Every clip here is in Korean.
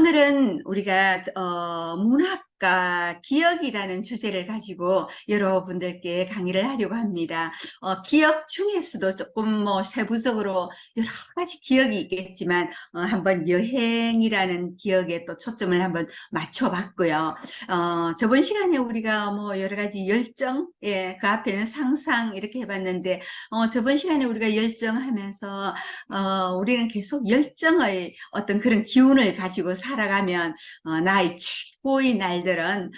오늘은 우리가 문학과 기억이라는 주제를 가지고 여러분들께 강의를 하려고 합니다. 기억 중에서도 조금 세부적으로 여러 가지 기억이 있겠지만 한번 여행이라는 기억에 또 초점을 한번 맞춰봤고요. 저번 시간에 우리가 여러 가지 열정, 그 앞에는 상상 이렇게 해봤는데 저번 시간에 우리가 열정하면서 우리는 계속 열정의 어떤 그런 기운을 가지고 살아가면 나의 최고의 날들은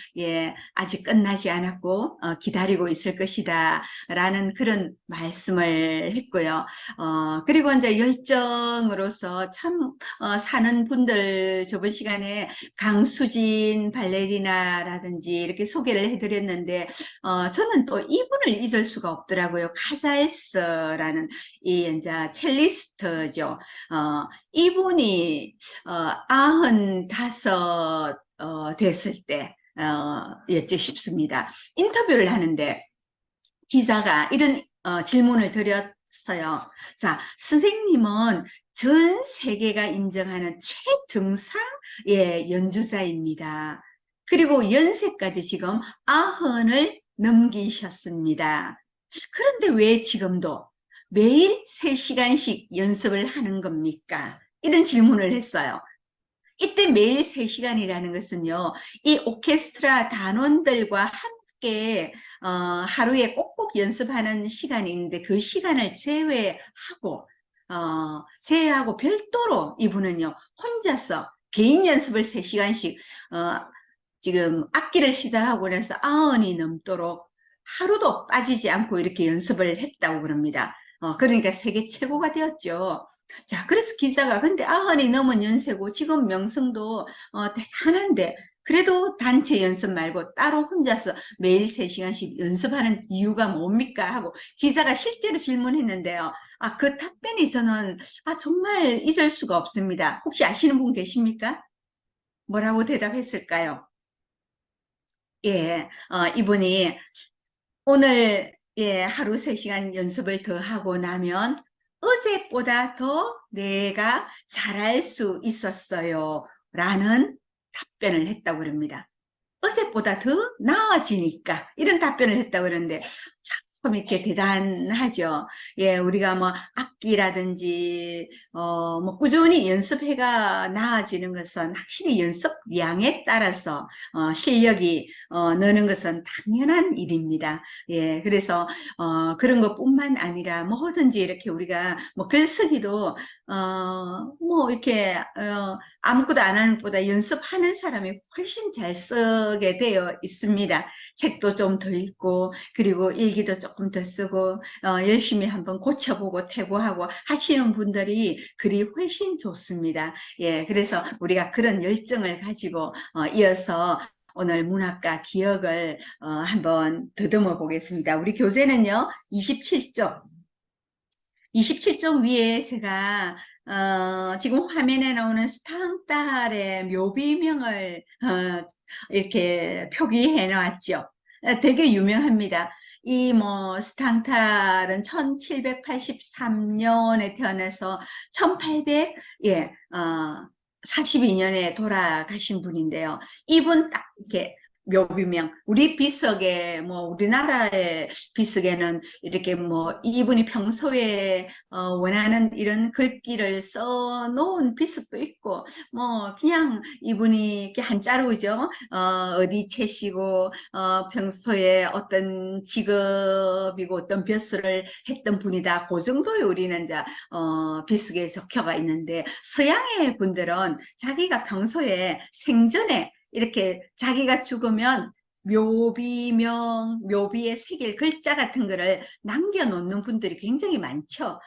아직 끝나지 않았고 기다리고 있을 것이다 라는 그런 말씀을 했고요. 그리고 이제 열정으로서 참 사는 분들 저번 시간에 강수진 발레리나라든지 이렇게 소개를 해드렸는데 저는 또 이분을 잊을 수가 없더라고요. 카잘스라는 이 이제 첼리스트죠. 이분이 95 됐을 때 였지 싶습니다. 인터뷰를 하는데 기자가 이런 질문을 드렸어요. 자, 선생님은 전 세계가 인정하는 최정상의 연주자입니다. 그리고 연세까지 지금 90을 넘기셨습니다. 그런데 왜 지금도 매일 3시간씩 연습을 하는 겁니까? 이런 질문을 했어요. 이때 매일 3시간이라는 것은요, 이 오케스트라 단원들과 함께 하루에 꼭꼭 연습하는 시간이 있는데 그 시간을 제외하고 별도로 이분은요, 혼자서 개인 연습을 3시간씩 지금 악기를 시작하고 나서 90이 넘도록 하루도 빠지지 않고 이렇게 연습을 했다고 그럽니다. 그러니까 세계 최고가 되었죠. 자, 그래서 기자가 근데 90이 넘은 연세고 지금 명성도 대단한데 그래도 단체 연습 말고 따로 혼자서 매일 3시간씩 연습하는 이유가 뭡니까? 하고 기자가 실제로 질문했는데요. 그 답변이 저는 정말 잊을 수가 없습니다. 혹시 아시는 분 계십니까? 뭐라고 대답했을까요? 이분이 오늘 하루 3시간 연습을 더 하고 나면 어제보다 더 내가 잘할 수 있었어요. 라는 답변을 했다고 그럽니다. 어제보다 더 나아지니까 이런 답변을 했다고 그러는데 참 이렇게 대단하죠. 우리가 악기라든지 꾸준히 연습해가 나아지는 것은 확실히 연습량에 따라서 실력이 느는 것은 당연한 일입니다. 그래서 그런 것뿐만 아니라 뭐든지 이렇게 우리가 글쓰기도 이렇게 아무것도 안 하는 것보다 연습하는 사람이 훨씬 잘 쓰게 되어 있습니다. 책도 좀 더 읽고 그리고 일기도 조금 더 쓰고 열심히 한번 고쳐보고 태고하고 하시는 분들이 글이 훨씬 좋습니다. 그래서 우리가 그런 열정을 가지고 이어서 오늘 문학과 기억을 한번 더듬어 보겠습니다. 우리 교재는요 27쪽 위에 제가 지금 화면에 나오는 스탕달의 묘비명을 이렇게 표기해 놨죠. 되게 유명합니다. 이 스탕달은 1783년에 태어나서 1800 42년에 돌아가신 분인데요. 이분 딱 이렇게 묘비명 우리 비석에 우리나라의 비석에는 이렇게 이분이 평소에 원하는 이런 글귀를 써 놓은 비석도 있고 그냥 이분이 이렇게 한자로죠. 어디 채시고 평소에 어떤 직업이고 어떤 벼슬을 했던 분이다. 그 정도의 우리는 이제 비석에 적혀가 있는데 서양의 분들은 자기가 평소에 생전에 이렇게 자기가 죽으면 묘비명, 묘비에 새길 글자 같은 거를 남겨놓는 분들이 굉장히 많죠.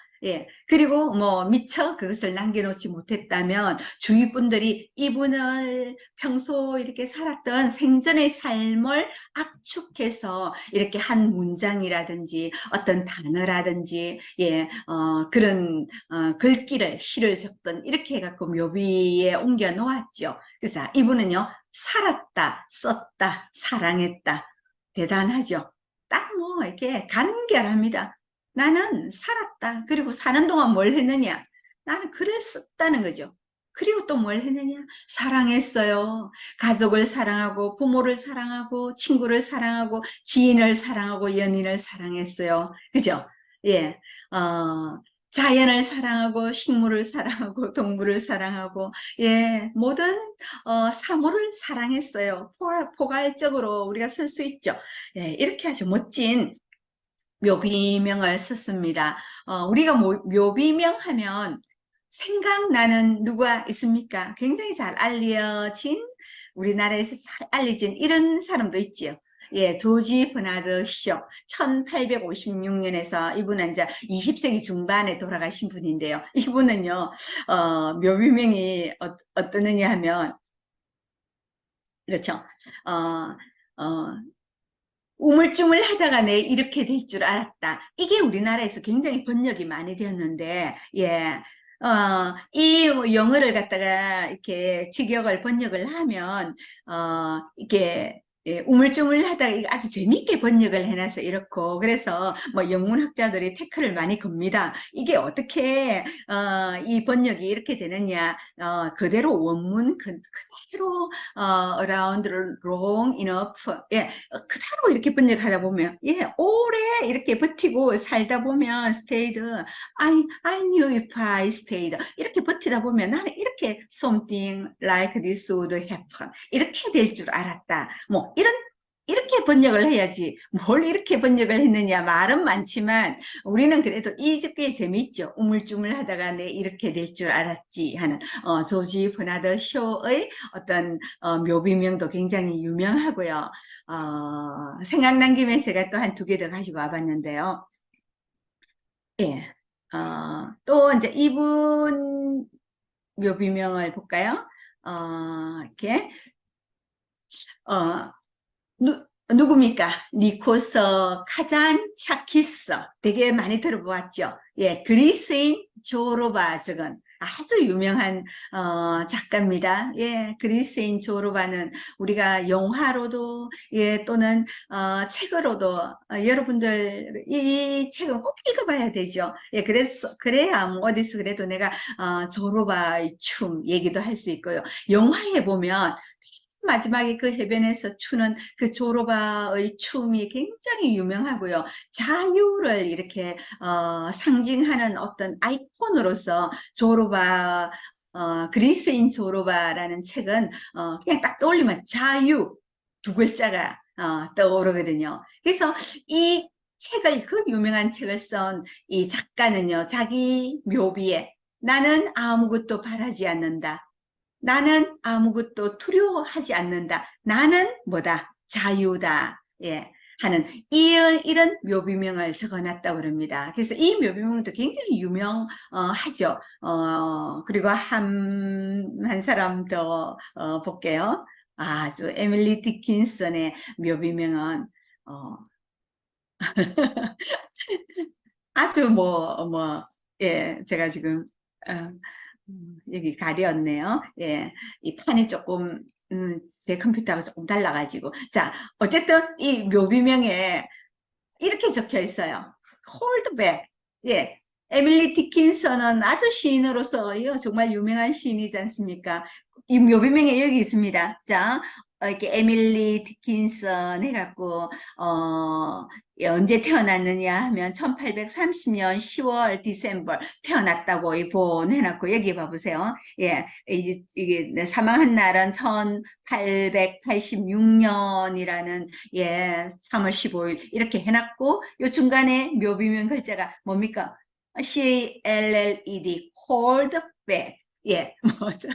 그리고 미처 그것을 남겨놓지 못했다면 주위 분들이 이분을 평소 이렇게 살았던 생전의 삶을 압축해서 이렇게 한 문장이라든지 어떤 단어라든지 그런 글귀를 시를 적던 이렇게 해갖고 묘비에 옮겨 놓았죠. 그래서 이분은요 살았다, 썼다, 사랑했다. 대단하죠. 딱 이렇게 간결합니다. 나는 살았다. 그리고 사는 동안 뭘 했느냐? 나는 글을 썼다는 거죠. 그리고 또 뭘 했느냐? 사랑했어요. 가족을 사랑하고, 부모를 사랑하고, 친구를 사랑하고, 지인을 사랑하고, 연인을 사랑했어요. 그죠? 예, 자연을 사랑하고, 식물을 사랑하고, 동물을 사랑하고, 예, 모든, 사물을 사랑했어요. 포괄적으로 우리가 쓸 수 있죠. 예, 이렇게 아주 멋진 묘비명을 썼습니다. 우리가 묘비명 하면 생각나는 누가 있습니까? 굉장히 잘 알려진, 우리나라에서 잘 알려진 이런 사람도 있지요. 예, 조지 버나드 쇼. 1856년에서 이분은 이제 20세기 중반에 돌아가신 분인데요. 이분은요, 묘비명이 어떠느냐 하면, 그렇죠. 어, 어, 우물쭈물 하다가 내 이렇게 될 줄 알았다. 이게 우리나라에서 굉장히 번역이 많이 되었는데, 예. 이 영어를 갖다가 이렇게 직역을 번역을 하면, 이게, 예, 우물쭈물 하다가 이거 아주 재밌게 번역을 해놔서 이렇고, 그래서 뭐 영문학자들이 태클을 많이 겁니다. 이게 어떻게, 이 번역이 이렇게 되느냐, 그대로 원문 그대로, around long enough. 예, 그대로 이렇게 번역하다 보면, 예, 오래 이렇게 버티고 살다 보면, stayed, I knew if I stayed. 이렇게 버티다 보면 나는 이렇게 something like this would happen. 이렇게 될 줄 알았다. 뭐, 이렇게 번역을 해야지. 뭘 이렇게 번역을 했느냐. 말은 많지만, 우리는 그래도 이게 재밌죠. 우물쭈물 하다가 내 이렇게 될 줄 알았지 하는, 조지 버나드 쇼의 어떤, 묘비명도 굉장히 유명하고요. 생각난 김에 제가 또 한 두 개 더 가지고 와봤는데요. 예. 또 이제 이분 묘비명을 볼까요? 이렇게, 어, 누굽니까? 니코서 카잔차키스. 되게 많이 들어보았죠? 예, 그리스인 조로바 적은 아주 유명한 작가입니다. 예, 그리스인 조로바는 우리가 영화로도 예 또는 책으로도 여러분들 이 책은 꼭 읽어봐야 되죠. 예, 그래서 그래야 뭐 어디서 그래도 내가 조로바의 춤 얘기도 할 수 있고요. 영화에 보면 마지막에 그 해변에서 추는 그 조로바의 춤이 굉장히 유명하고요. 자유를 이렇게 상징하는 어떤 아이콘으로서 조로바 그리스인 조로바라는 책은 그냥 딱 떠올리면 자유 두 글자가 떠오르거든요. 그래서 이 책을 그 유명한 책을 쓴 이 작가는요. 자기 묘비에 나는 아무것도 바라지 않는다. 나는 아무것도 두려워하지 않는다. 나는 뭐다? 자유다. 예. 하는 이런 묘비명을 적어놨다고 그럽니다. 그래서 이 묘비명도 굉장히 유명하죠. 그리고 한 사람 더 볼게요. 아주 에밀리 디킨슨의 묘비명은 어, 아주 예, 제가 지금 어, 여기 가려웠네요. 예, 이 판이 조금, 제 컴퓨터하고 조금 달라가지고. 자, 어쨌든 이 묘비명에 이렇게 적혀 있어요. Hold back. 예. 에밀리 디킨슨은 아주 시인으로서 정말 유명한 시인이지 않습니까? 이 묘비명에 여기 있습니다. 자, 이렇게 에밀리 디킨슨 해갖고, 언제 태어났느냐 하면 1830년 10월 디셈버 태어났다고 보내놨고, 여기 봐보세요. 예, 이게 사망한 날은 1886년이라는 예, 3월 15일 이렇게 해놨고 요 중간에 묘비명 글자가 뭡니까? CALLED, cold back. 예, 뭐죠?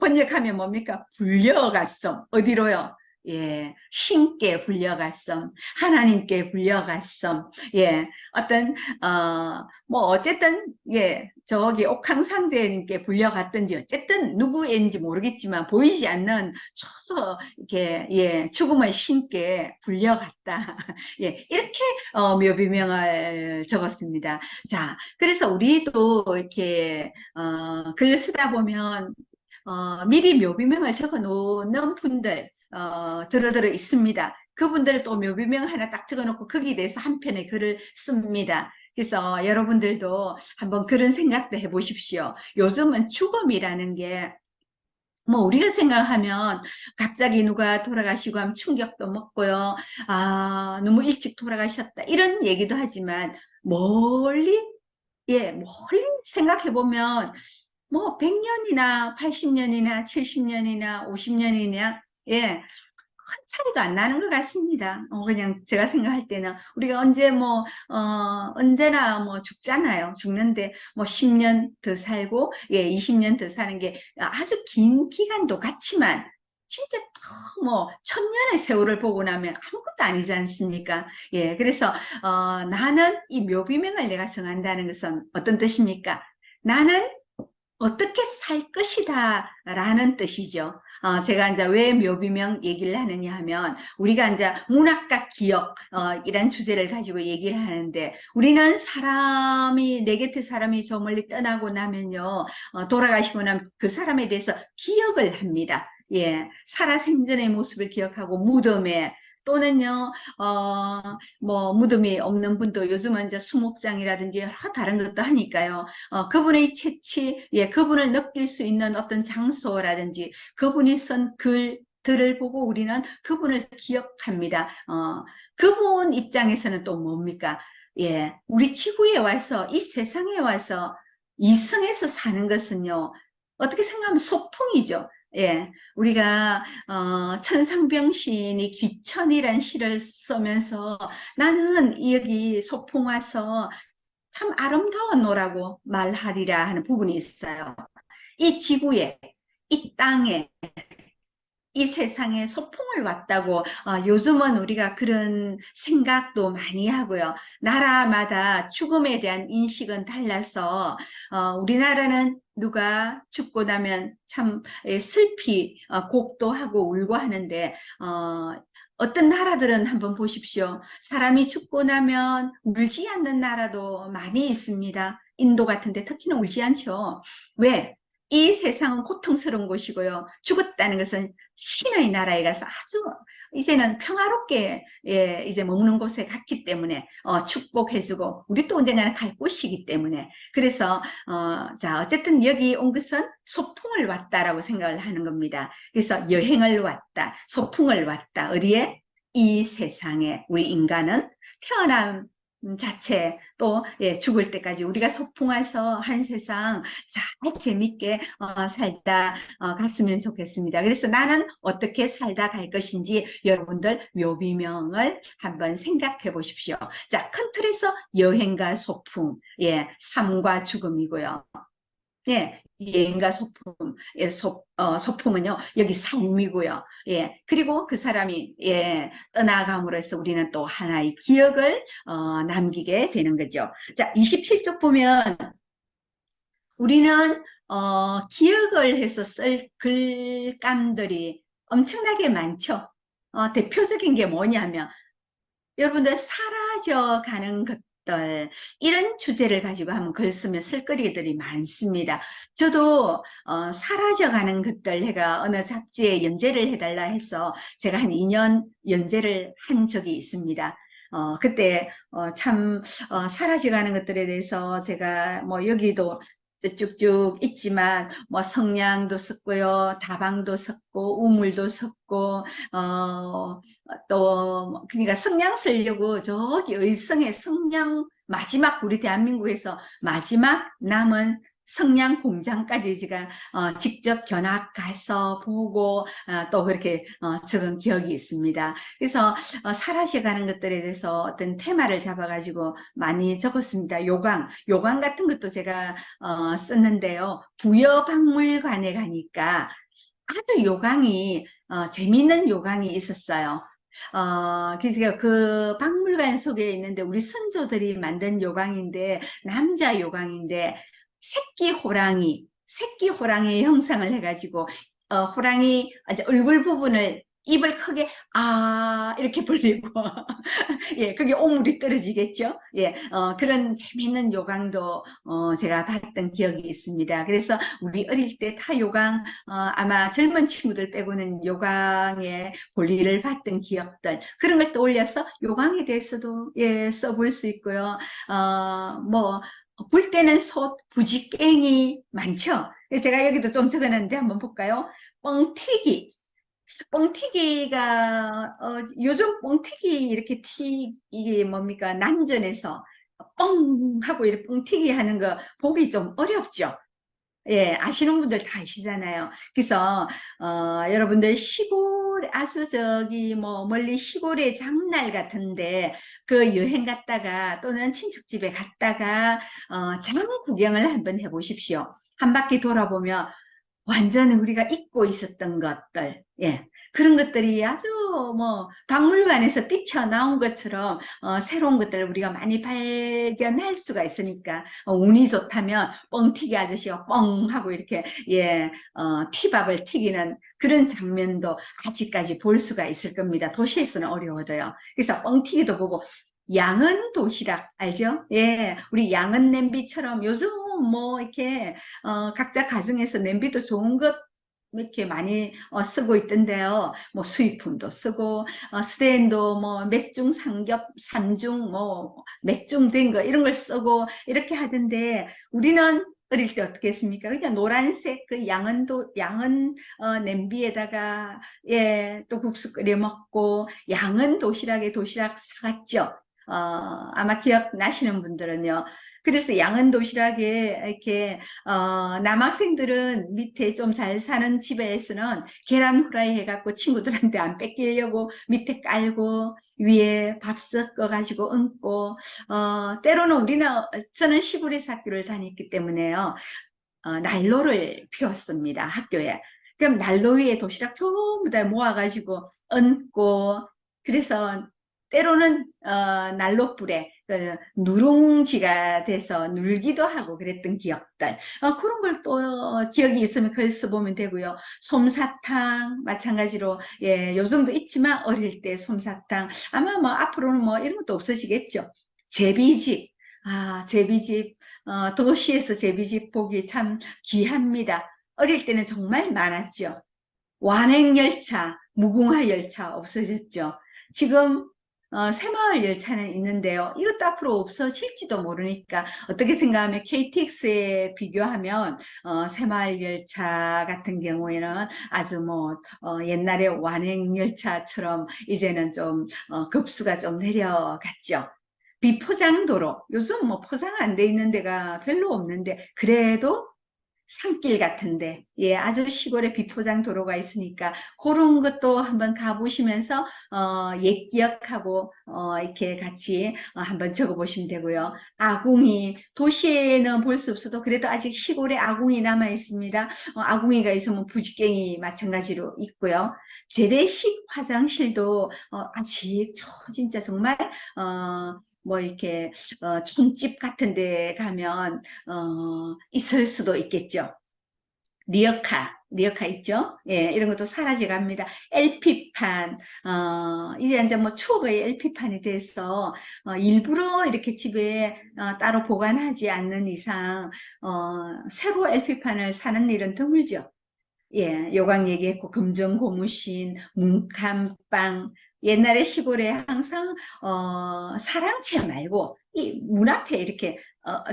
번역하면 뭡니까? 불려갔음. 어디로요? 예, 신께 불려갔음. 하나님께 불려갔음. 예, 어쨌든, 예, 저기 옥황상제님께 불려갔든지, 어쨌든 누구인지 모르겠지만, 보이지 않는 이렇게, 예, 죽음의 신께 불려갔다. 예, 이렇게, 묘비명을 적었습니다. 자, 그래서 우리도 이렇게, 글 쓰다 보면, 미리 묘비명을 적어 놓는 분들, 들어 있습니다. 그분들 또 묘비명 하나 딱 적어 놓고 거기에 대해서 한 편의 글을 씁니다. 그래서 여러분들도 한번 그런 생각도 해보십시오. 요즘은 죽음이라는 게 뭐 우리가 생각하면 갑자기 누가 돌아가시고 하면 충격도 먹고요. 아, 너무 일찍 돌아가셨다. 이런 얘기도 하지만 멀리 멀리 생각해 보면 뭐 100년이나 80년이나 70년이나 50년이나 큰 차이도 안 나는 것 같습니다. 그냥 제가 생각할 때는 우리가 언제 언제나 뭐 죽잖아요. 죽는데 뭐 10년 더 살고, 20년 더 사는 게 아주 긴 기간도 같지만, 진짜 뭐, 1000년의 세월을 보고 나면 아무것도 아니지 않습니까? 그래서, 나는 이 묘비명을 내가 정한다는 것은 어떤 뜻입니까? 나는 어떻게 살 것이다 라는 뜻이죠. 제가 이제 왜 묘비명 얘기를 하느냐 하면, 우리가 이제 문학과 기억, 이란 주제를 가지고 얘기를 하는데, 우리는 내 곁에 사람이 저 멀리 떠나고 나면요, 돌아가시고 나면 그 사람에 대해서 기억을 합니다. 살아생전의 모습을 기억하고 무덤에, 또는요, 뭐, 무덤이 없는 분도 요즘은 이제 수목장이라든지 여러 다른 것도 하니까요. 그분의 채취, 그분을 느낄 수 있는 어떤 장소라든지 그분이 쓴 글들을 보고 우리는 그분을 기억합니다. 그분 입장에서는 또 뭡니까? 우리 지구에 와서, 이 세상에 와서 이승에서 사는 것은요, 어떻게 생각하면 소풍이죠. 우리가, 천상병 시인이 귀천이란 시를 쓰면서 나는 여기 소풍 와서 참 아름다웠노라고 말하리라 하는 부분이 있어요. 이 지구에, 이 땅에, 이 세상에 소풍을 왔다고, 요즘은 우리가 그런 생각도 많이 하고요. 나라마다 죽음에 대한 인식은 달라서, 우리나라는 누가 죽고 나면 참 슬피, 곡도 하고 울고 하는데, 어떤 나라들은 한번 보십시오. 사람이 죽고 나면 울지 않는 나라도 많이 있습니다. 인도 같은데 특히나 울지 않죠. 왜? 이 세상은 고통스러운 곳이고요. 죽었다는 것은 신의 나라에 가서 아주 이제는 평화롭게 이제 머무는 곳에 갔기 때문에 축복해주고 우리 또 언젠가는 갈 곳이기 때문에 그래서 자 어쨌든 여기 온 것은 소풍을 왔다라고 생각을 하는 겁니다. 그래서 여행을 왔다, 소풍을 왔다. 어디에? 이 세상에 우리 인간은 태어남 자체 또 죽을 때까지 우리가 소풍해서 한 세상 잘 재밌게 살다 갔으면 좋겠습니다. 그래서 나는 어떻게 살다 갈 것인지 여러분들 묘비명을 한번 생각해 보십시오. 자, 큰 틀에서 여행과 소풍, 삶과 죽음이고요. 여행과 소풍, 소풍은요, 여기 삶이고요. 그리고 그 사람이, 떠나감으로 해서 우리는 또 하나의 기억을, 남기게 되는 거죠. 자, 27쪽 보면, 우리는, 기억을 해서 쓸 글감들이 엄청나게 많죠. 대표적인 게 뭐냐면, 여러분들 사라져가는 것들 이런 주제를 가지고 한번 글 쓰면 쓸거리들이 많습니다. 저도 사라져가는 것들 해가 어느 잡지에 연재를 해달라 해서 제가 한 2년 연재를 한 적이 있습니다. 그때 참 사라져가는 것들에 대해서 제가 뭐 여기도 쭉쭉 있지만 뭐 성냥도 썼고요, 다방도 썼고 우물도 썼고 또 그러니까 성냥 쓰려고 저기 의성의 성냥 마지막 우리 대한민국에서 마지막 남은 성냥 공장까지 제가 직접 견학 가서 보고 또 그렇게 적은 기억이 있습니다. 그래서 사라져가는 것들에 대해서 어떤 테마를 잡아가지고 많이 적었습니다. 요강 같은 것도 제가 썼는데요. 부여박물관에 가니까 아주 요강이 재미있는 요강이 있었어요. 그래서 그 박물관 속에 있는데 우리 선조들이 만든 요강인데 남자 요강인데 새끼 호랑이 형상을 해가지고 호랑이 이제 얼굴 부분을 입을 크게 이렇게 벌리고 예, 그게 오물이 떨어지겠죠. 예, 그런 재미있는 요강도 제가 봤던 기억이 있습니다. 그래서 우리 어릴 때 타요강 아마 젊은 친구들 빼고는 요강의 본리를 봤던 기억들 그런 걸 떠올려서 요강에 대해서도 예, 써볼 수 있고요. 뭐 굴 때는 솥, 부지깽이 많죠. 제가 여기도 좀 적어놨는데 한번 볼까요? 뻥튀기. 뻥튀기가 요즘 뻥튀기 이렇게 이게 뭡니까 난전에서 뻥 하고 이렇게 뻥튀기 하는 거 보기 좀 어렵죠. 예, 아시는 분들 다 아시잖아요. 그래서 여러분들 시골 아주 저기 뭐 멀리 시골의 장날 같은데 그 여행 갔다가 또는 친척집에 갔다가 장 구경을 한번 해보십시오. 한 바퀴 돌아보면 완전히 우리가 잊고 있었던 것들, 예. 그런 것들이 아주 뭐 박물관에서 뛰쳐나온 것처럼 새로운 것들을 우리가 많이 발견할 수가 있으니까 운이 좋다면 뻥튀기 아저씨가 뻥 하고 이렇게 예, 티밥을 튀기는 그런 장면도 아직까지 볼 수가 있을 겁니다. 도시에서는 어려워져요. 그래서 뻥튀기도 보고 양은 도시락 알죠? 예, 우리 양은 냄비처럼 요즘 뭐 이렇게 각자 가정에서 냄비도 좋은 것 이렇게 많이 쓰고 있던데요. 뭐 수입품도 쓰고 스테인도 뭐 맥중 삼겹 삼중 뭐 맥중 된 거 이런 걸 쓰고 이렇게 하던데 우리는 어릴 때 어떻게 했습니까? 그냥 노란색 그 양은 냄비에다가 예, 또 국수 끓여 먹고 양은 도시락에 도시락 사갔죠. 아마 기억나시는 분들은요. 그래서 양은 도시락에 이렇게 남학생들은 밑에 좀 잘 사는 집에서는 계란 후라이 해갖고 친구들한테 안 뺏기려고 밑에 깔고 위에 밥 섞어가지고 얹고 때로는 저는 시골에서 학교를 다녔기 때문에요. 난로를 피웠습니다, 학교에. 그럼 난로 위에 도시락 전부 다 모아가지고 얹고, 그래서 때로는 난로불에 누룽지가 돼서 눌기도 하고 그랬던 기억들. 그런 걸 또 기억이 있으면 글 써보면 되고요. 솜사탕 마찬가지로 예, 요즘도 있지만 어릴 때 솜사탕 아마 뭐 앞으로는 뭐 이런 것도 없어지겠죠. 제비집. 제비집 도시에서 제비집 보기 참 귀합니다. 어릴 때는 정말 많았죠. 완행열차, 무궁화열차 없어졌죠. 지금 새마을 열차는 있는데요. 이것도 앞으로 없어질지도 모르니까 어떻게 생각하면 KTX에 비교하면 새마을 열차 같은 경우에는 아주 뭐 옛날에 완행열차처럼 이제는 좀 급수가 좀 내려갔죠. 비포장도로 요즘 뭐 포장 안 돼 있는 데가 별로 없는데 그래도 산길 같은데 예 아주 시골에 비포장 도로가 있으니까 그런 것도 한번 가보시면서 옛 기억하고 이렇게 같이 한번 적어보시면 되고요. 아궁이 도시에는 볼 수 없어도 그래도 아직 시골에 아궁이 남아 있습니다. 아궁이가 있으면 부지깽이 마찬가지로 있고요. 재래식 화장실도 아직 진짜 정말 뭐 이렇게 촌집 같은 데 가면 있을 수도 있겠죠. 리어카 있죠? 예, 이런 것도 사라져 갑니다. LP판, 이제 뭐 추억의 LP판이 돼서, 일부러 이렇게 집에 따로 보관하지 않는 이상, 새로 LP판을 사는 일은 드물죠. 예, 요강 얘기했고, 금전 고무신, 문칸빵, 옛날에 시골에 항상, 사랑채 말고, 이 문 앞에 이렇게,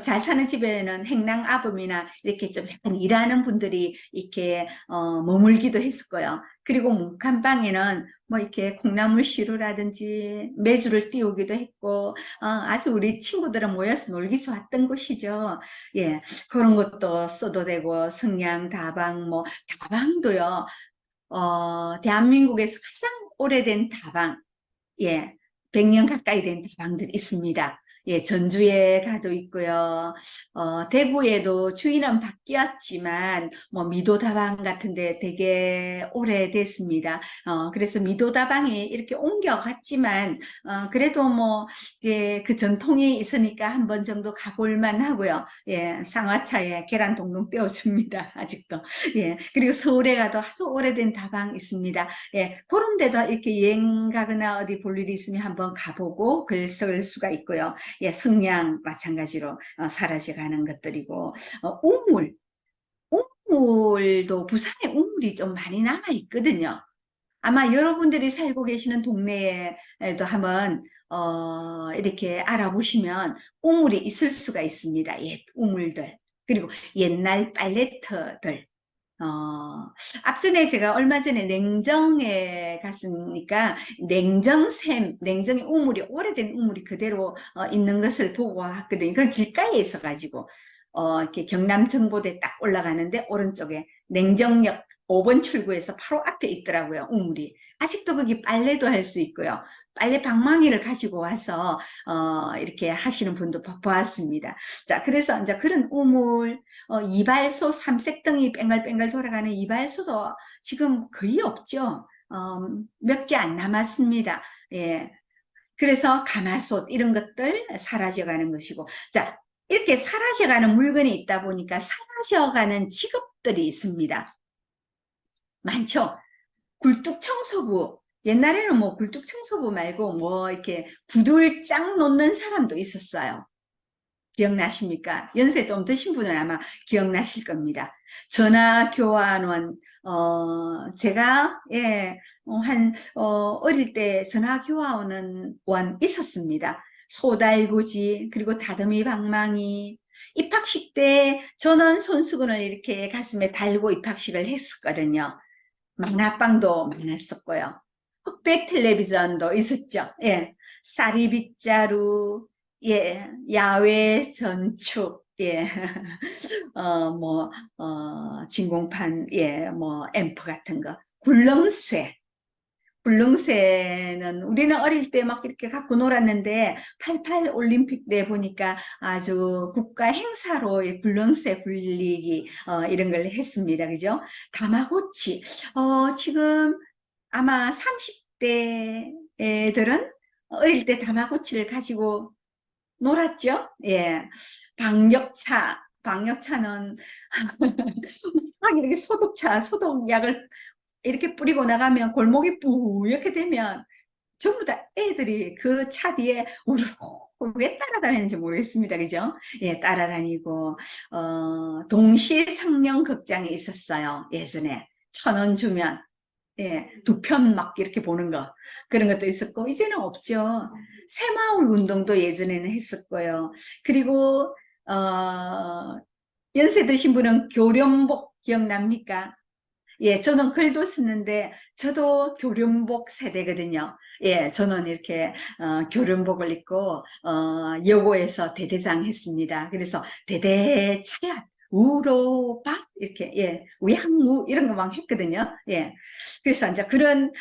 잘 사는 집에는 행랑아범이나 이렇게 좀 약간 일하는 분들이 이렇게, 머물기도 했을 거예요. 그리고 문칸빵에는 뭐 이렇게 콩나물 시루라든지 메주를 띄우기도 했고, 아주 우리 친구들은 모여서 놀기 좋았던 곳이죠. 예, 그런 것도 써도 되고, 성냥, 다방, 뭐, 다방도요, 대한민국에서 가장 오래된 다방, 예, 100년 가까이 된 다방들이 있습니다. 예, 전주에 가도 있고요. 대구에도 주인은 바뀌었지만, 뭐, 미도다방 같은데 되게 오래됐습니다. 그래서 미도다방이 이렇게 옮겨갔지만, 그래도 뭐, 예, 그 전통이 있으니까 한 번 정도 가볼 만하고요. 예, 상하차에 계란 동동 떼어줍니다. 아직도. 예, 그리고 서울에 가도 아주 오래된 다방 있습니다. 예, 그런 데도 이렇게 여행 가거나 어디 볼 일이 있으면 한번 가보고 글 쓸 수가 있고요. 예, 성냥 마찬가지로 사라져가는 것들이고, 우물, 우물도 부산에 우물이 좀 많이 남아 있거든요. 아마 여러분들이 살고 계시는 동네에도 한번 이렇게 알아보시면 우물이 있을 수가 있습니다. 옛 우물들. 그리고 옛날 빨래터들. 앞전에 제가 얼마 전에 냉정에 갔으니까 냉정의 우물이, 오래된 우물이 그대로 있는 것을 보고 왔거든요. 그건 길가에 있어가지고, 이렇게 경남 정보대 딱 올라가는데 오른쪽에 냉정역 5번 출구에서 바로 앞에 있더라고요, 우물이. 아직도 거기 빨래도 할 수 있고요. 빨래 방망이를 가지고 와서, 이렇게 하시는 분도 보았습니다. 자, 그래서 이제 그런 우물, 이발소 삼색등이 뺑글뺑글 돌아가는 이발소도 지금 거의 없죠. 몇 개 안 남았습니다. 예. 그래서 가마솥 이런 것들 사라져가는 것이고. 자, 이렇게 사라져가는 물건이 있다 보니까 사라져가는 직업들이 있습니다. 많죠? 굴뚝청소부. 옛날에는 뭐 굴뚝청소부 말고 뭐 이렇게 구들장 놓는 사람도 있었어요. 기억나십니까? 연세 좀 드신 분은 아마 기억나실 겁니다. 전화교환원, 제가, 예, 어릴 때 전화교환원 있었습니다. 소달구지, 그리고 다듬이 방망이, 입학식 때 저는 손수건을 이렇게 가슴에 달고 입학식을 했었거든요. 만화방도 많았었고요. 흑백 텔레비전도 있었죠. 예. 쌀이 빗자루, 예. 야외 전축, 예. 진공판, 예. 뭐, 앰프 같은 거. 굴렁쇠. 굴렁쇠는 우리는 어릴 때 막 이렇게 갖고 놀았는데 88 올림픽 때 보니까 아주 국가 행사로 이 굴렁쇠 굴리기 이런 걸 했습니다. 그죠? 다마고치. 지금 아마 30대 애들은 어릴 때 다마고치를 가지고 놀았죠? 예. 방역차는 막 이렇게 소독약을 이렇게 뿌리고 나가면 골목이 뿌옇게 되면 전부 다 애들이 그 차 뒤에 우르르 왜 따라다니는지 모르겠습니다. 그죠? 예, 따라다니고, 동시상영 극장이 있었어요. 예전에. 1,000원 주면, 예, 2편 막 이렇게 보는 거. 그런 것도 있었고, 이제는 없죠. 새마을 운동도 예전에는 했었고요. 그리고, 연세 드신 분은 교련복 기억납니까? 예, 저는 글도 쓰는데, 저도 교련복 세대거든요. 예, 저는 이렇게, 교련복을 입고, 여고에서 대대장 했습니다. 그래서 대대차렷, 우로박, 이렇게, 예, 위항우, 이런 거 막 했거든요. 예. 그래서 이제 그런,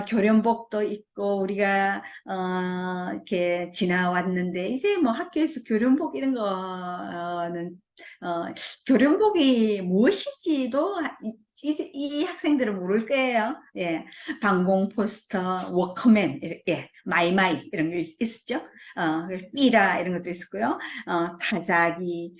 교련복도 입고, 우리가, 이렇게 지나왔는데, 이제 뭐 학교에서 교련복 이런 거는, 어, 교련복이 무엇인지도 이 학생들은 모를 거예요. 예. 방공 포스터, 워커맨, 예. 마이마이, 이런 거 있었죠. 삐라, 이런 것도 있었고요. 타자기,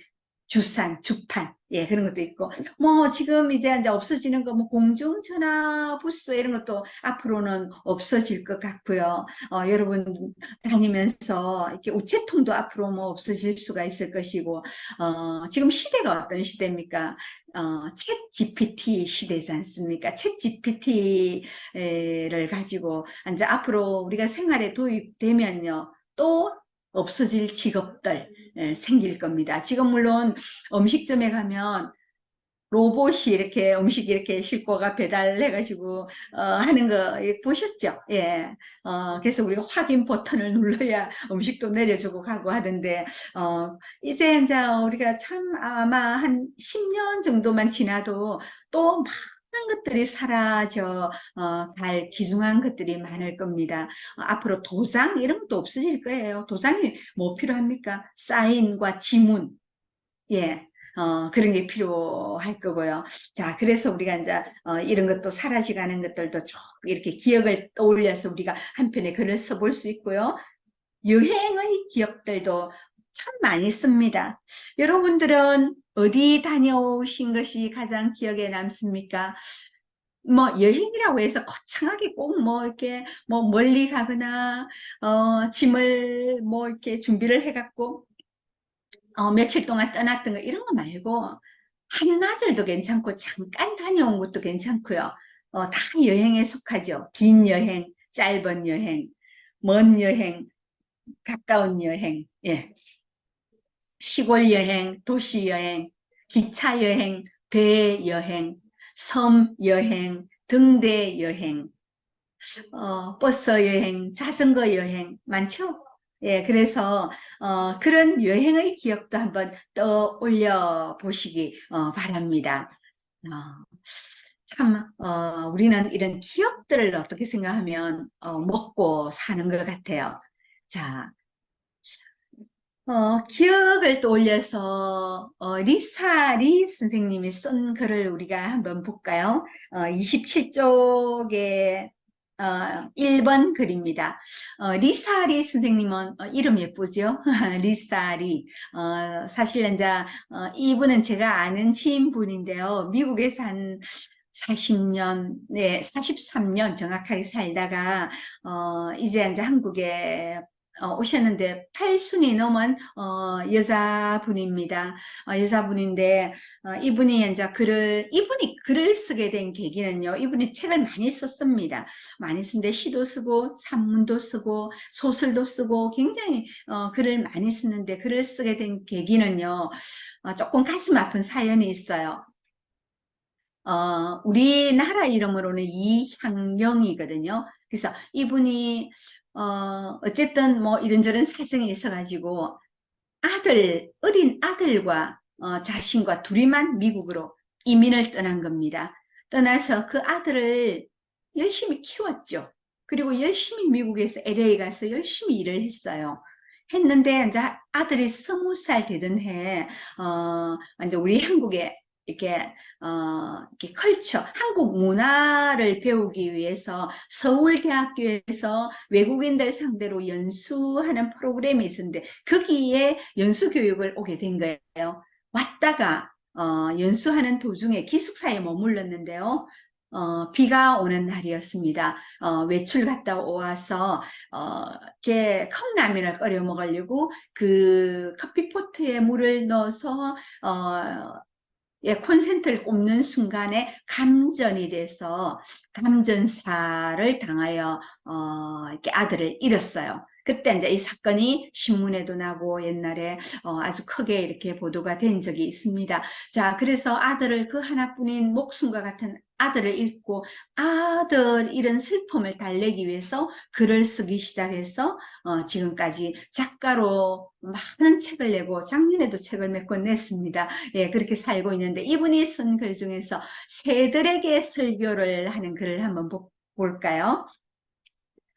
주산, 주판, 예, 그런 것도 있고. 뭐, 지금 이제 없어지는 거, 뭐, 공중전화 부스, 이런 것도 앞으로는 없어질 것 같고요. 여러분 다니면서 이렇게 우체통도 앞으로 뭐 없어질 수가 있을 것이고, 지금 시대가 어떤 시대입니까? 챗 GPT 시대지 않습니까? 챗 GPT를 가지고 이제 앞으로 우리가 생활에 도입되면요, 또 없어질 직업들 생길 겁니다. 지금 물론 음식점에 가면 로봇이 이렇게 음식 이렇게 싣고가 배달해가지고 하는 거 보셨죠? 예. 그래서 우리가 확인 버튼을 눌러야 음식도 내려주고 가고 하던데 이제 우리가 참 아마 한 10년 정도만 지나도 또 막 많은 것들이 사라져 갈 귀중한 것들이 많을 겁니다. 앞으로 도장 이런 것도 없어질 거예요. 도장이 뭐 필요합니까? 사인과 지문, 예, 그런 게 필요할 거고요. 자, 그래서 우리가 이제 이런 것도 사라져가는 것들도 쭉 이렇게 기억을 떠올려서 우리가 한편에 글을 써볼 수 있고요. 여행의 기억들도 참 많이 씁니다. 여러분들은 어디 다녀오신 것이 가장 기억에 남습니까? 뭐 여행이라고 해서 거창하게 꼭 뭐 이렇게 뭐 멀리 가거나 짐을 뭐 이렇게 준비를 해갖고 며칠 동안 떠났던 거 이런 거 말고 한나절도 괜찮고 잠깐 다녀온 것도 괜찮고요. 다 여행에 속하죠. 긴 여행, 짧은 여행, 먼 여행, 가까운 여행, 예. 시골 여행, 도시 여행, 기차 여행, 배 여행, 섬 여행, 등대 여행, 버스 여행, 자전거 여행 많죠? 예, 그래서 그런 여행의 기억도 한번 떠올려 보시기 바랍니다. 어, 참 우리는 이런 기억들을 어떻게 생각하면 먹고 사는 것 같아요. 자, 기억을 떠올려서 리사 리 선생님이 쓴 글을 우리가 한번 볼까요? 27쪽에 1번 글입니다. 리사 리 선생님은 이름 예쁘죠? 리사 리. 사실 이제 이분은 제가 아는 지인분인데요. 미국에서 한 40년, 네, 43년 정확하게 살다가 이제 한국에 오셨는데 8순이 넘은 여자분입니다. 여자분인데 이분이 이제 이분이 글을 쓰게 된 계기는요. 이분이 책을 많이 썼습니다. 많이 쓴데 시도 쓰고 산문도 쓰고 소설도 쓰고 굉장히 글을 많이 쓰는데 글을 쓰게 된 계기는요. 조금 가슴 아픈 사연이 있어요. 우리나라 이름으로는 이향영이거든요. 그래서 이분이, 어쨌든 뭐 이런저런 사정이 있어가지고 어린 아들과 자신과 둘이만 미국으로 이민을 떠난 겁니다. 떠나서 그 아들을 열심히 키웠죠. 그리고 열심히 미국에서 LA 가서 열심히 일을 했어요. 했는데 이제 아들이 20살 되던 해에 이제 우리 한국에 이렇게 컬처, 한국 문화를 배우기 위해서 서울대학교에서 외국인들 상대로 연수하는 프로그램이 있었는데 거기에 연수 교육을 오게 된 거예요. 왔다가 연수하는 도중에 기숙사에 머물렀는데요. 비가 오는 날이었습니다. 외출 갔다 와서 이렇게 컵라면을 끓여 먹으려고 그 커피포트에 물을 넣어서 예, 콘센트를 꼽는 순간에 감전이 돼서 감전사를 당하여 이렇게 아들을 잃었어요. 그때 이제 이 사건이 신문에도 나고 옛날에 아주 크게 이렇게 보도가 된 적이 있습니다. 자, 그래서 아들을 그 하나뿐인 목숨과 같은 아들을 잃고 아들 이런 슬픔을 달래기 위해서 글을 쓰기 시작해서 지금까지 작가로 많은 책을 내고 작년에도 책을 몇 권 냈습니다. 예, 그렇게 살고 있는데 이분이 쓴 글 중에서 새들에게 설교를 하는 글을 한번 볼까요?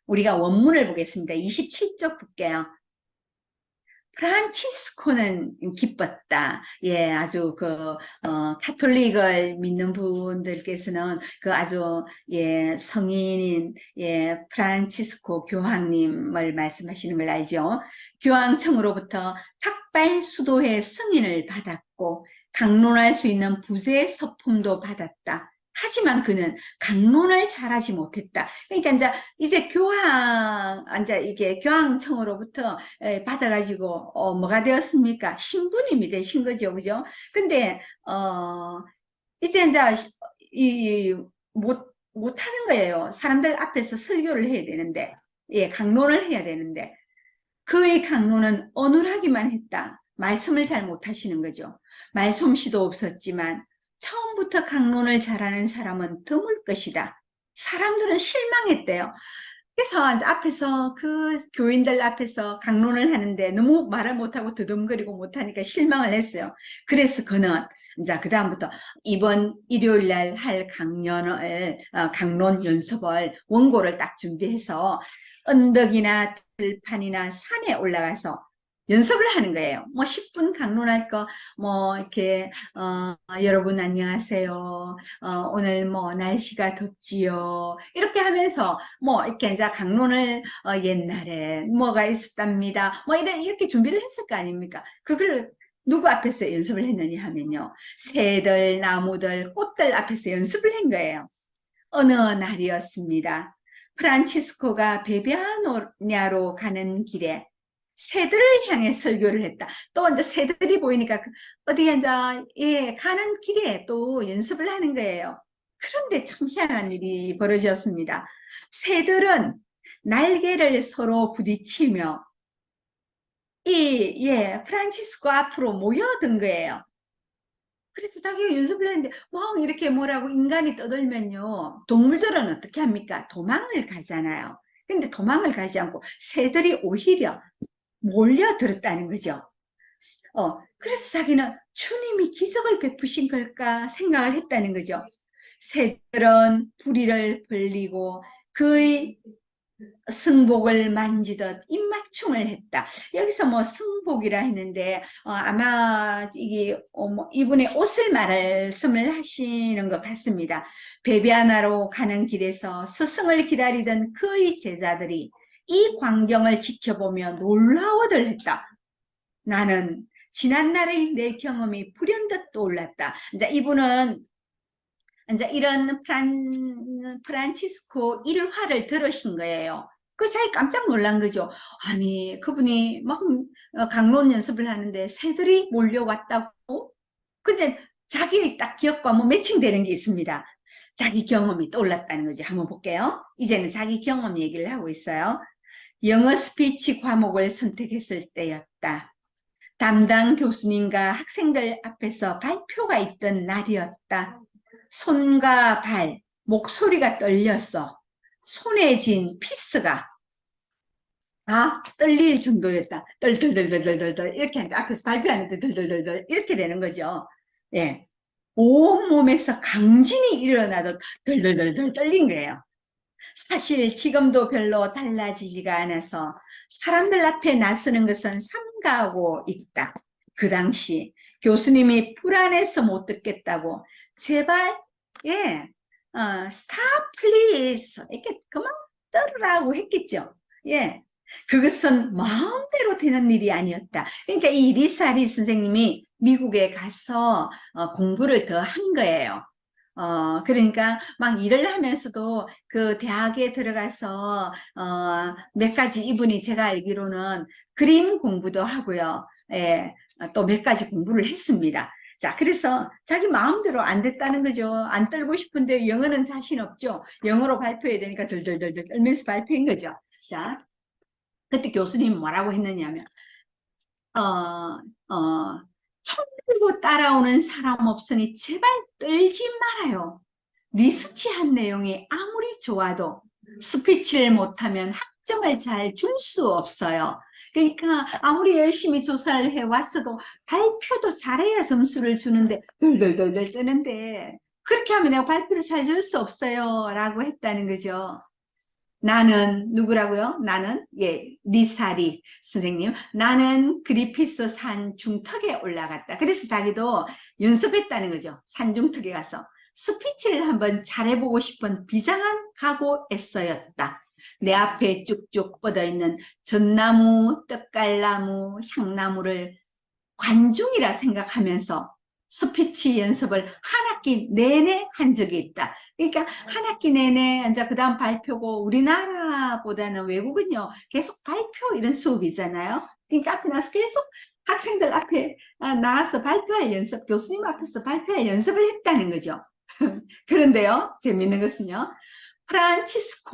우리가 원문을 보겠습니다. 27쪽 볼게요. 프란치스코는 기뻤다. 예, 아주 카톨릭을 믿는 분들께서는 그 아주, 예, 성인인, 예, 프란치스코 교황님을 말씀하시는 걸 알죠? 교황청으로부터 탁발 수도회 승인을 받았고, 강론할 수 있는 부재 서품도 받았다. 하지만 그는 강론을 잘하지 못했다. 그러니까 이제 이게 교황청으로부터 받아가지고 뭐가 되었습니까? 신부님이 되신 거죠, 그죠? 근데 이제 이 못하는 거예요. 사람들 앞에서 설교를 해야 되는데, 예, 강론을 해야 되는데 그의 강론은 어눌하기만 했다. 말씀을 잘 못하시는 거죠. 말솜씨도 없었지만 처음부터 강론을 잘하는 사람은 드물 것이다. 사람들은 실망했대요. 그래서 이제 앞에서 그 교인들 앞에서 강론을 하는데 너무 말을 못하고 더듬거리고 못하니까 실망을 했어요. 그래서 그는 이제 그다음부터 이번 일요일 날 할 강론 연습을 원고를 딱 준비해서 언덕이나 들판이나 산에 올라가서 연습을 하는 거예요. 뭐 10분 강론할 거, 뭐 이렇게 여러분 안녕하세요. 오늘 뭐 날씨가 덥지요. 이렇게 하면서 뭐 이렇게 이제 강론을 옛날에 뭐가 있었답니다. 뭐 이렇게 준비를 했을 거 아닙니까? 그걸 누구 앞에서 연습을 했느냐 하면요. 새들, 나무들, 꽃들 앞에서 연습을 한 거예요. 어느 날이었습니다. 프란치스코가 베비아노냐로 가는 길에 새들을 향해 설교를 했다. 또 이제 새들이 보이니까 어디 이제 예, 가는 길에 또 연습을 하는 거예요. 그런데 참 희한한 일이 벌어졌습니다. 새들은 날개를 서로 부딪히며 프란치스코 앞으로 모여든 거예요. 그래서 자기가 연습을 했는데 막 이렇게 뭐라고 인간이 떠들면요. 동물들은 어떻게 합니까? 도망을 가잖아요. 근데 도망을 가지 않고 새들이 오히려 몰려들었다는 거죠. 그래서 자기는 주님이 기적을 베푸신 걸까 생각을 했다는 거죠. 새들은 부리를 벌리고 그의 승복을 만지듯 입맞춤을 했다. 여기서 뭐 승복이라 했는데 아마 이게 뭐 이분의 옷을 말씀을 하시는 것 같습니다. 베비아나로 가는 길에서 스승을 기다리던 그의 제자들이 이 광경을 지켜보며 놀라워들 했다. 나는 지난날의 내 경험이 불현듯 떠올랐다. 이제 이분은 이제 이런 프란치스코 일화를 들으신 거예요. 그 자기 깜짝 놀란 거죠. 아니, 그분이 막 강론 연습을 하는데 새들이 몰려왔다고? 근데 자기의 딱 기억과 뭐 매칭되는 게 있습니다. 자기 경험이 떠올랐다는 거죠. 한번 볼게요. 이제는 자기 경험 얘기를 하고 있어요. 영어 스피치 과목을 선택했을 때였다. 담당 교수님과 학생들 앞에서 발표가 있던 날이었다. 손과 발, 목소리가 떨렸어. 손에 쥔 피스가 떨릴 정도였다. 덜덜덜덜덜덜 이렇게 이제 앞에서 발표하는데 덜덜덜덜 이렇게 되는 거죠. 예. 온몸에서 강진이 일어나도 덜덜덜덜 떨린 거예요. 사실 지금도 별로 달라지지가 않아서 사람들 앞에 나서는 것은 삼가하고 있다. 그 당시 교수님이 불안해서 못 듣겠다고 제발 stop please 이렇게 그만 떨으라고 했겠죠. 예, 그것은 마음대로 되는 일이 아니었다. 그러니까 이 리사리 선생님이 미국에 가서 공부를 더 한 거예요. 그러니까 막 일을 하면서도 그 대학에 들어가서, 몇 가지 이분이 제가 알기로는 그림 공부도 하고요. 예, 또 몇 가지 공부를 했습니다. 자, 그래서 자기 마음대로 안 됐다는 거죠. 안 떨고 싶은데 영어는 자신 없죠. 영어로 발표해야 되니까 덜덜덜덜 떨면서 발표한 거죠. 자, 그때 교수님 뭐라고 했느냐면, 어, 총 들고 따라오는 사람 없으니 제발 떨지 말아요. 리서치한 내용이 아무리 좋아도 스피치를 못하면 학점을 잘 줄 수 없어요. 그러니까 아무리 열심히 조사를 해왔어도 발표도 잘해야 점수를 주는데 덜덜덜덜 뜨는데 그렇게 하면 내가 발표를 잘 줄 수 없어요 라고 했다는 거죠. 나는 누구라고요? 나는 리사리 선생님. 나는 그리피스 산 중턱에 올라갔다. 그래서 자기도 연습했다는 거죠. 산 중턱에 가서 스피치를 한번 잘해보고 싶은 비장한 각오였어였다. 내 앞에 쭉쭉 뻗어있는 전나무, 떡갈나무, 향나무를 관중이라 생각하면서 스피치 연습을 한 학기 내내 한 적이 있다. 그러니까 한 학기 내내 이제 그 다음 발표고 우리나라보다는 외국은요 계속 발표 이런 수업이잖아요. 그러니까 앞에 나서 계속 학생들 앞에 나와서 발표할 연습, 교수님 앞에서 발표할 연습을 했다는 거죠. 그런데요, 재밌는 것은요,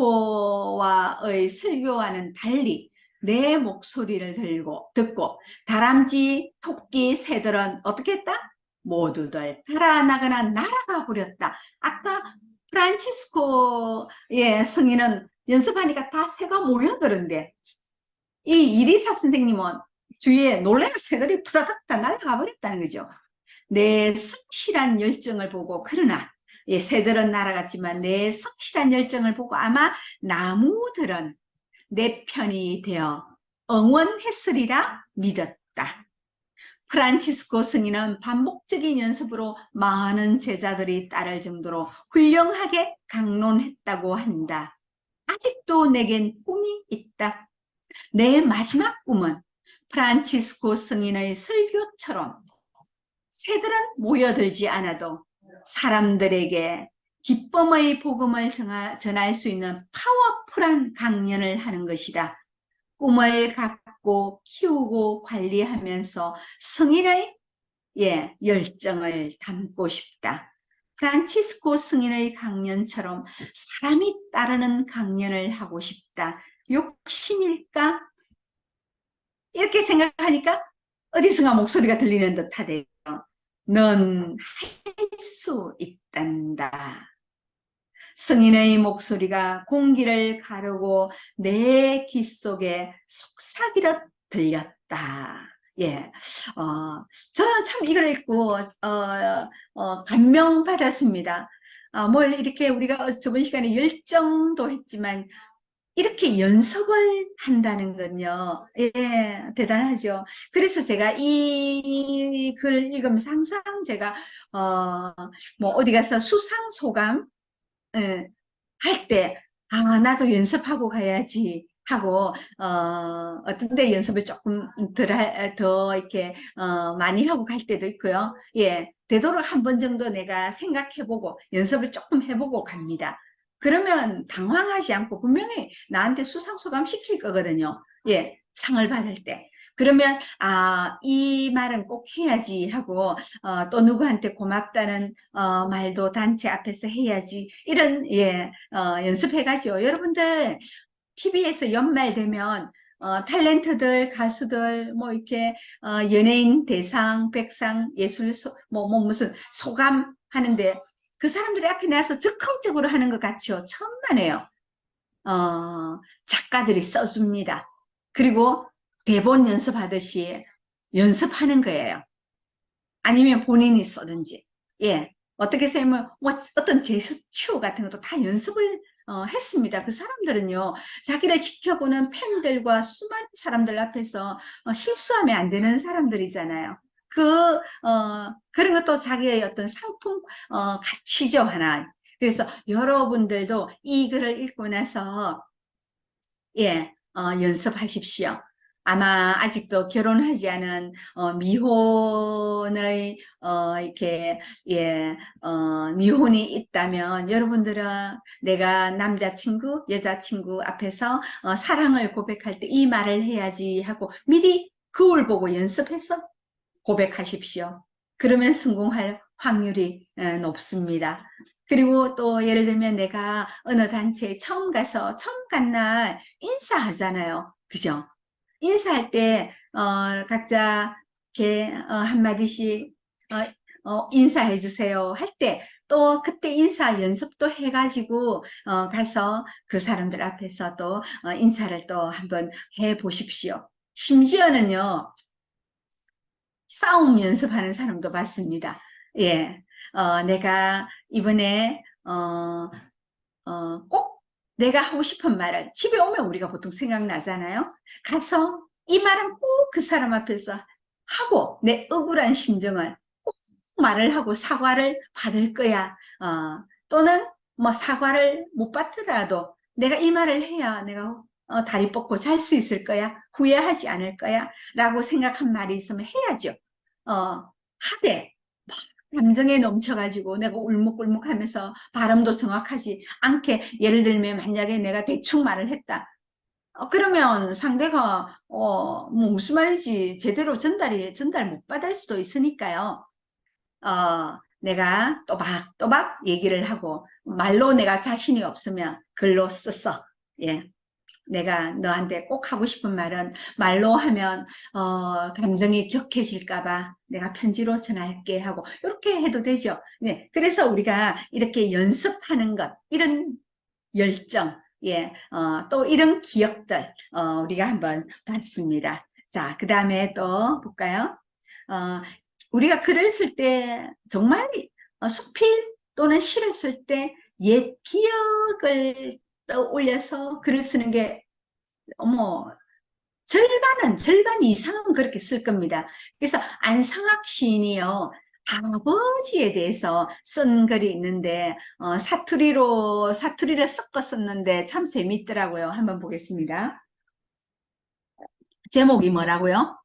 프란치스코와의 설교와는 달리 내 목소리를 듣고 다람쥐, 토끼, 새들은 어떻게 했다? 모두들 달아나거나 날아가 버렸다. 아까 프란치스코의 성인은 연습하니까 다 새가 몰려들은데, 이 이리사 선생님은 주위에 놀래가 새들이 푸다닥 다 날아가 버렸다는 거죠. 내 성실한 열정을 보고, 그러나 예, 새들은 날아갔지만 내 성실한 열정을 보고 아마 나무들은 내 편이 되어 응원했으리라 믿었다. 프란치스코 승인은 반복적인 연습으로 많은 제자들이 따를 정도로 훌륭하게 강론했다고 한다. 아직도 내겐 꿈이 있다. 내 마지막 꿈은 프란치스코 승인의 설교처럼 새들은 모여들지 않아도 사람들에게 기쁨의 복음을 전할 수 있는 파워풀한 강연을 하는 것이다. 꿈을 갖고 키우고 관리하면서 승인의 열정을 담고 싶다. 프란치스코 승인의 강연처럼 사람이 따르는 강연을 하고 싶다. 욕심일까? 이렇게 생각하니까 어디선가 목소리가 들리는 듯하대요. 넌 할 수 있단다. 승인의 목소리가 공기를 가르고 내 귀 속에 속삭이듯 들렸다. 예, 저는 참 이걸 읽고, 감명받았습니다. 뭘 이렇게 우리가 저번 시간에 열정도 했지만, 이렇게 연습을 한다는 건요. 예, 대단하죠. 그래서 제가 이 글 읽으면서 항상 제가, 뭐 어디 가서 수상소감, 예, 할 때, 나도 연습하고 가야지 하고, 어떤 데 연습을 조금 더 이렇게, 많이 하고 갈 때도 있고요. 예, 되도록 한 번 정도 내가 생각해보고, 연습을 조금 해보고 갑니다. 그러면 당황하지 않고 분명히 나한테 수상소감 시킬 거거든요. 예, 상을 받을 때. 그러면, 이 말은 꼭 해야지 하고, 또 누구한테 고맙다는, 말도 단체 앞에서 해야지. 이런, 예, 연습해가지고. 여러분들, TV에서 연말 되면, 탤런트들, 가수들, 뭐, 이렇게, 연예인 대상, 백상, 무슨 소감 하는데, 그 사람들이 앞에 나와서 적극적으로 하는 것 같죠. 천만에요. 작가들이 써줍니다. 그리고 대본 연습하듯이 연습하는 거예요. 아니면 본인이 써든지. 예. 어떻게 쓰면, 뭐, 어떤 제스처 같은 것도 다 연습을 했습니다. 그 사람들은요, 자기를 지켜보는 팬들과 수많은 사람들 앞에서 실수하면 안 되는 사람들이잖아요. 그런 것도 자기의 어떤 상품, 가치죠, 하나. 그래서 여러분들도 이 글을 읽고 나서, 예, 연습하십시오. 아마 아직도 결혼하지 않은 미혼의 이렇게 미혼이 있다면 여러분들은 내가 남자친구, 여자친구 앞에서 사랑을 고백할 때 이 말을 해야지 하고 미리 거울 보고 연습해서 고백하십시오. 그러면 성공할 확률이 높습니다. 그리고 또 예를 들면 내가 어느 단체에 처음 간 날 인사하잖아요. 그죠? 인사할 때, 각자 이렇게, 한마디씩, 인사해 주세요. 할 때, 또 그때 인사 연습도 해가지고, 가서 그 사람들 앞에서 또, 인사를 또 한번 해 보십시오. 심지어는요, 싸움 연습하는 사람도 봤습니다. 예, 내가 이번에, 꼭 내가 하고 싶은 말을 집에 오면 우리가 보통 생각나잖아요. 가서 이 말은 꼭 그 사람 앞에서 하고 내 억울한 심정을 꼭 말을 하고 사과를 받을 거야. 또는 뭐 사과를 못 받더라도 내가 이 말을 해야 내가 다리 뻗고 살 수 있을 거야. 후회하지 않을 거야. 라고 생각한 말이 있으면 해야죠. 하되 감정에 넘쳐가지고 내가 울먹울먹 하면서 발음도 정확하지 않게 예를 들면 만약에 내가 대충 말을 했다. 그러면 상대가 뭐 무슨 말인지 제대로 전달 못 받을 수도 있으니까요. 내가 또박또박 얘기를 하고 말로 내가 자신이 없으면 글로 썼어. 예. 내가 너한테 꼭 하고 싶은 말은 말로 하면 감정이 격해질까봐 내가 편지로 전할게 하고 이렇게 해도 되죠. 네, 그래서 우리가 이렇게 연습하는 것 이런 열정 예, 또 이런 기억들, 우리가 한번 봤습니다. 자, 그 다음에 또 볼까요? 어, 우리가 글을 쓸 때 정말 수필 또는 시를 쓸 때 옛 기억을 떠올려서 글을 쓰는 게, 어머, 절반 이상은 그렇게 쓸 겁니다. 그래서 안상학 시인이요, 아버지에 대해서 쓴 글이 있는데, 사투리를 섞어 썼는데 참 재밌더라고요. 한번 보겠습니다. 제목이 뭐라고요?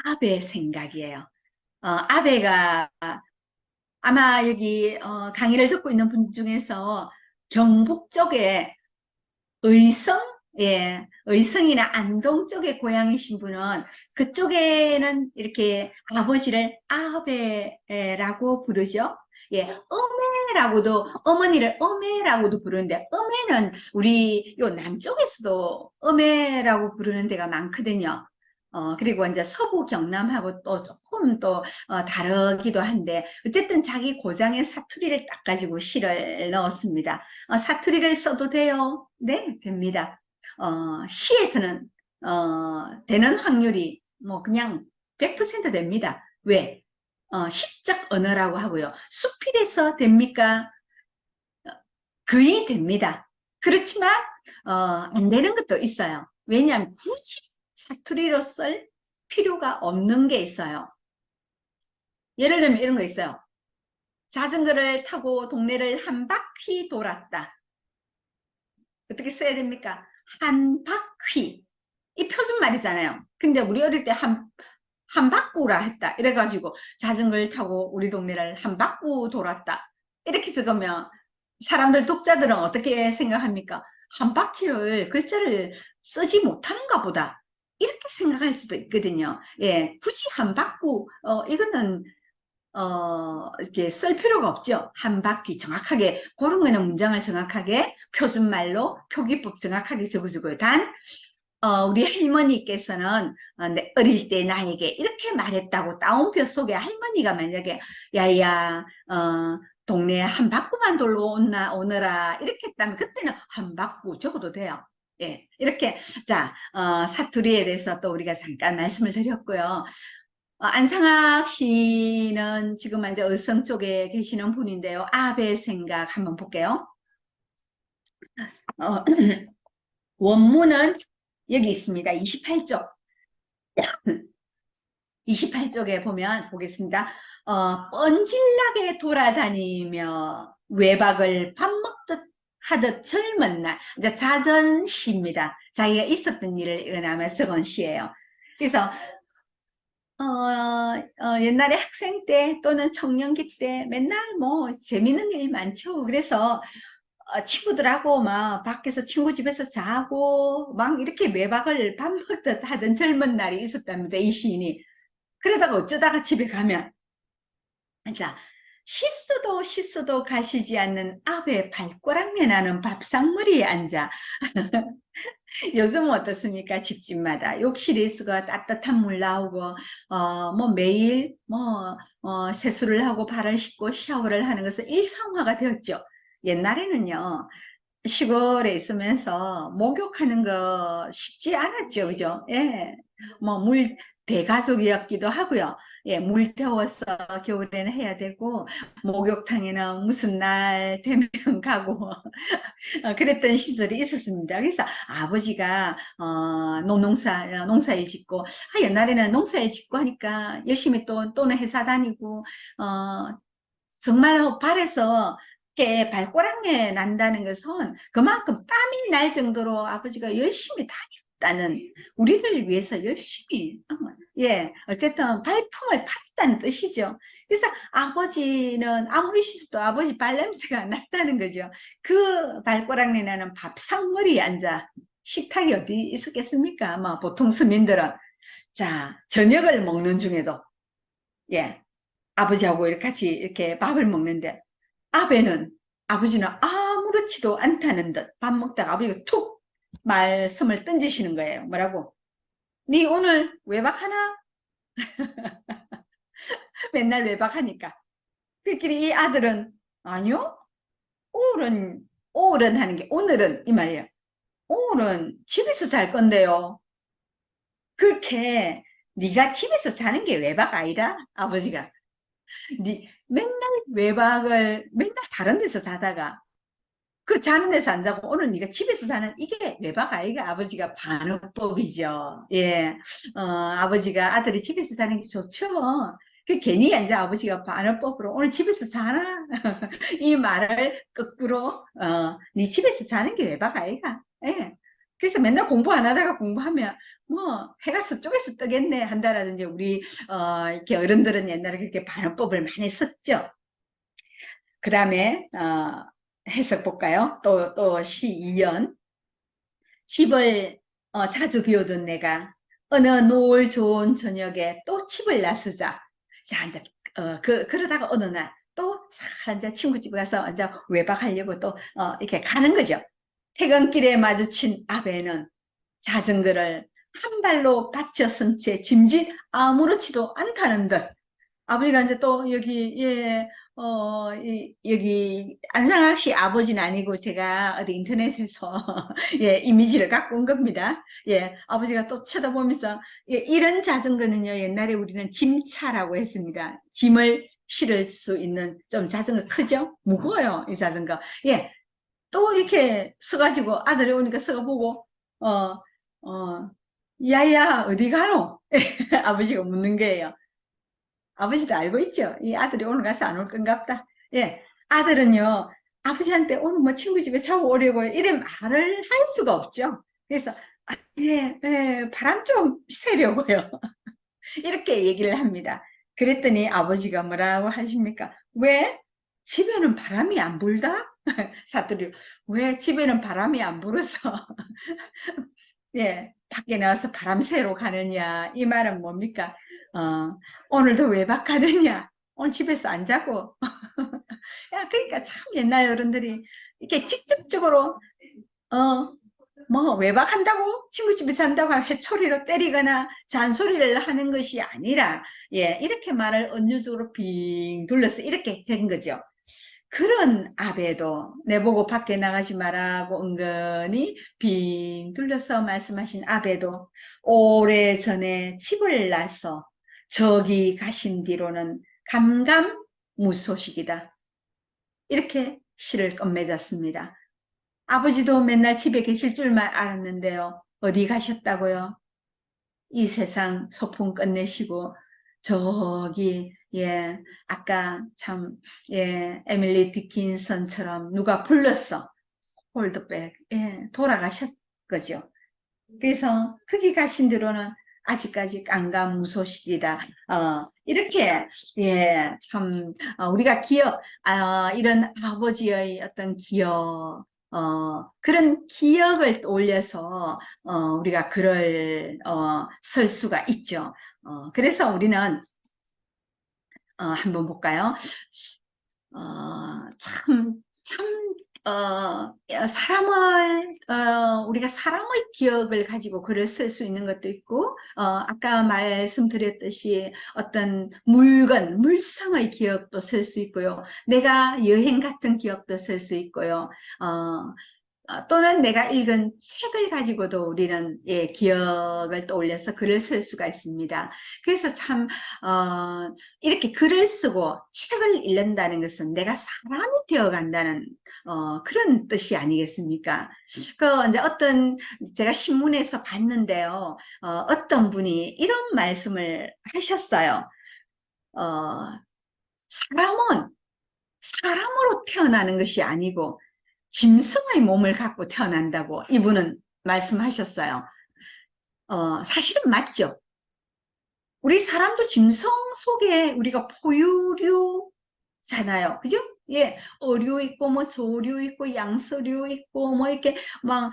아베 생각이에요. 아베가 아마 여기 강의를 듣고 있는 분 중에서 경북 쪽에 의성, 예, 의성이나 안동 쪽에 고향이신 분은 그쪽에는 이렇게 아버지를 아베라고 부르죠. 예, 어메라고도, 어머니를 어메라고도 부르는데, 어메는 우리 요 남쪽에서도 어메라고 부르는 데가 많거든요. 그리고 이제 서부 경남하고 또 조금 또 다르기도 한데, 어쨌든 자기 고장의 사투리를 딱 가지고 시를 넣었습니다. 사투리를 써도 돼요? 네, 됩니다. 시에서는, 되는 확률이 뭐 그냥 100% 됩니다. 왜? 시적 언어라고 하고요. 수필에서 됩니까? 거의 됩니다. 그렇지만, 안 되는 것도 있어요. 왜냐하면 굳이 사투리로 쓸 필요가 없는 게 있어요. 예를 들면 이런 거 있어요. 자전거를 타고 동네를 한 바퀴 돌았다. 어떻게 써야 됩니까? 한 바퀴. 이 표준말이잖아요. 근데 우리 어릴 때 한 바꾸라 했다. 이래가지고 자전거를 타고 우리 동네를 한 바꾸 돌았다. 이렇게 적으면 사람들, 독자들은 어떻게 생각합니까? 한 바퀴를, 글자를 쓰지 못하는가 보다. 이렇게 생각할 수도 있거든요. 예, 굳이 한 바꾸, 이거는 이렇게 쓸 필요가 없죠. 한 바퀴 정확하게, 그런 거는 문장을 정확하게 표준말로 표기법 정확하게 적어주고요. 단, 우리 할머니께서는 어릴 때 나에게 이렇게 말했다고 따옴표 속에 할머니가 만약에 야야, 동네 한 바퀴만 돌러 오너라 이렇게 했다면 그때는 한 바퀴 적어도 돼요. 예, 이렇게. 자, 사투리에 대해서 또 우리가 잠깐 말씀을 드렸고요. 안상학 씨는 지금 이제 의성 쪽에 계시는 분인데요. 아베 생각 한번 볼게요. 어, 원문은 여기 있습니다. 28쪽. 28쪽에 보면 보겠습니다. 뻔질나게 돌아다니며 외박을 밥 먹듯 하듯 젊은 날. 이제 자전시입니다. 자기가 있었던 일을 아마 적은 시예요. 그래서 옛날에 학생 때 또는 청년기 때 맨날 뭐 재밌는 일 많죠. 그래서 친구들하고 막 밖에서 친구 집에서 자고 막 이렇게 외박을 밥 먹듯 하던 젊은 날이 있었답니다. 이 시인이. 그러다가 어쩌다가 집에 가면, 자, 시스도 가시지 않는 앞에 발꼬락내 나는 밥상머리에 앉아. 요즘은 어떻습니까? 집집마다 욕실에 있어가 따뜻한 물 나오고, 뭐 매일 세수를 하고 발을 씻고 샤워를 하는 것은 일상화가 되었죠. 옛날에는요, 시골에 있으면서 목욕하는 거 쉽지 않았죠, 그죠? 예. 뭐, 대가족이었기도 하고요. 예, 물 태워서 겨울에는 해야 되고, 목욕탕에는 무슨 날 되면 가고, 그랬던 시절이 있었습니다. 그래서 아버지가, 농사일 짓고, 옛날에는 농사일 짓고 하니까 열심히 또는 회사 다니고, 정말 발에서 이렇게 발꼬락내 난다는 것은 그만큼 땀이 날 정도로 아버지가 열심히 다녔다는, 우리를 위해서 열심히, 예, 어쨌든 발품을 팔았다는 뜻이죠. 그래서 아버지는 아무리 씻어도 아버지 발냄새가 났다는 거죠. 그 발꼬락내 나는 밥상머리에 앉아 식탁이 어디 있었겠습니까? 아마 보통 서민들은. 자, 저녁을 먹는 중에도, 예, 아버지하고 이렇게 같이 이렇게 밥을 먹는데, 아베는, 아버지는 아무렇지도 않다는 듯 밥 먹다가 아버지가 툭 말씀을 던지시는 거예요. 뭐라고? 네 오늘 외박하나? 맨날 외박하니까. 그끼리 이 아들은, 아니요, 오늘은 오늘은 하는 게 오늘은 이 말이에요. 오늘은 집에서 잘 건데요. 그렇게 네가 집에서 자는 게 외박 아니라 아버지가 맨날 외박을 맨날 다른 데서 자다가 그 자는 데서 안 자고 오늘 네가 집에서 자는 이게 외박 아이가 아버지가 반어법이죠. 예, 아버지가 아들이 집에서 자는 게 좋죠. 그 괜히 이제 아버지가 반어법으로 오늘 집에서 자나 이 말을 거꾸로 네 집에서 자는 게 외박 아이가. 예. 그래서 맨날 공부 안 하다가 공부하면 뭐 해가 서쪽에서 뜨겠네 한다라든지 우리 이렇게 어른들은 옛날에 그렇게 반어법을 많이 썼죠. 그 다음에 해석 볼까요? 또 시2연 집을 자주 비우던 내가 어느 노을 좋은 저녁에 또 집을 나서자. 자, 이제 그러다가 어느 날 또 이제 친구 집에 가서 이제 외박하려고 또 이렇게 가는 거죠. 퇴근길에 마주친 아베는 자전거를 한 발로 받쳐선 채 짐짓 아무렇지도 않다는 듯 아버지가 이제 또 여기, 예, 여기, 안상학 씨 아버지는 아니고 제가 어디 인터넷에서, 예, 이미지를 갖고 온 겁니다. 예, 아버지가 또 쳐다보면서, 예, 이런 자전거는요, 옛날에 우리는 짐차라고 했습니다. 짐을 실을 수 있는 좀 자전거 크죠? 무거워요, 이 자전거. 예, 또 이렇게 서가지고 아들이 오니까 서가보고, 어, 어, 야야, 어디 가노? 아버지가 묻는 거예요. 아버지도 알고 있죠. 이 아들이 오늘 가서 안 올 건갑다. 예. 아들은요, 아버지한테 오늘 뭐 친구 집에 자고 오려고 이래 말을 할 수가 없죠. 그래서, 예, 예, 바람 좀 쐬려고요. 이렇게 얘기를 합니다. 그랬더니 아버지가 뭐라고 하십니까? 왜? 집에는 바람이 안 불다? 사투리, 왜 집에는 바람이 안 불어서, 예, 밖에 나와서 바람 쐬러 가느냐? 이 말은 뭡니까? 오늘도 외박 가느냐? 오늘 집에서 안 자고. 야, 그러니까 참 옛날 어른들이 이렇게 직접적으로, 어, 뭐 외박한다고 친구 집에 산다고 회초리로 때리거나 잔소리를 하는 것이 아니라 예 이렇게 말을 은유적으로 빙 둘러서 이렇게 된 거죠. 그런 아베도 내보고 밖에 나가지 말라고 은근히 빙 둘러서 말씀하신 아베도 오래전에 집을 나서 저기 가신 뒤로는 감감무소식이다. 이렇게 시를 끝맺었습니다. 아버지도 맨날 집에 계실 줄만 알았는데요. 어디 가셨다고요? 이 세상 소풍 끝내시고 저기 예 아까 참 예 에밀리 디킨슨처럼 누가 불렀어 홀드백 예 돌아가셨 거죠. 그래서 거기 가신 뒤로는 아직까지 깜깜무소식이다. 이렇게 예참 우리가 기억 이런 아버지의 어떤 기억 그런 기억을 올려서 우리가 글을 쓸 수가 있죠. 그래서 우리는 한번 볼까요? 참, 우리가 사람의 기억을 가지고 글을 쓸 수 있는 것도 있고, 아까 말씀드렸듯이 어떤 물성의 기억도 쓸 수 있고요. 내가 여행 같은 기억도 쓸 수 있고요. 어, 또는 내가 읽은 책을 가지고도 우리는 예, 기억을 떠올려서 글을 쓸 수가 있습니다. 그래서 참 이렇게 글을 쓰고 책을 읽는다는 것은 내가 사람이 되어간다는 그런 뜻이 아니겠습니까? 그 이제 제가 신문에서 봤는데요. 어떤 분이 이런 말씀을 하셨어요. 어, 사람은 사람으로 태어나는 것이 아니고 짐승의 몸을 갖고 태어난다고 이분은 말씀하셨어요. 사실은 맞죠. 우리 사람도 짐승 속에 우리가 포유류잖아요. 그죠? 예, 어류 있고, 뭐, 소류 있고, 양서류 있고, 뭐, 이렇게, 막,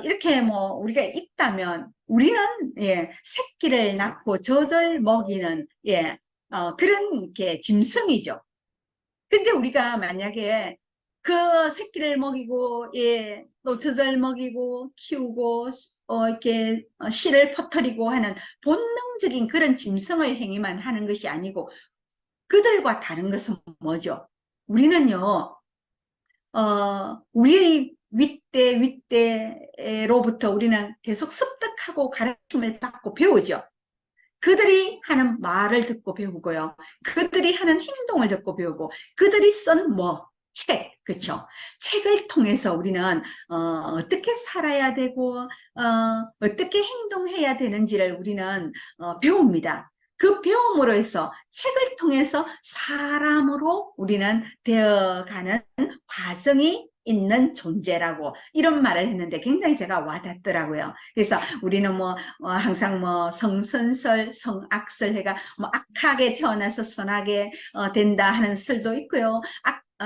이렇게 뭐, 우리가 있다면, 우리는, 예, 새끼를 낳고 젖을 먹이는, 예, 그런 게 짐승이죠. 근데 우리가 만약에 그 새끼를 먹이고, 예, 또 젖을 먹이고, 키우고, 이렇게 씨를 퍼뜨리고 하는 본능적인 그런 짐승의 행위만 하는 것이 아니고, 그들과 다른 것은 뭐죠? 우리는요, 우리의 윗대로부터 우리는 계속 습득하고 가르침을 받고 배우죠. 그들이 하는 말을 듣고 배우고요. 그들이 하는 행동을 듣고 배우고, 그들이 쓴 책, 그쵸? 책을 통해서 우리는, 어떻게 살아야 되고, 어떻게 행동해야 되는지를 우리는, 배웁니다. 그 배움으로 해서 책을 통해서 사람으로 우리는 되어가는 과정이 있는 존재라고 이런 말을 했는데 굉장히 제가 와닿더라고요. 그래서 우리는 항상 성선설, 성악설 해가 악하게 태어나서 선하게 된다 하는 설도 있고요.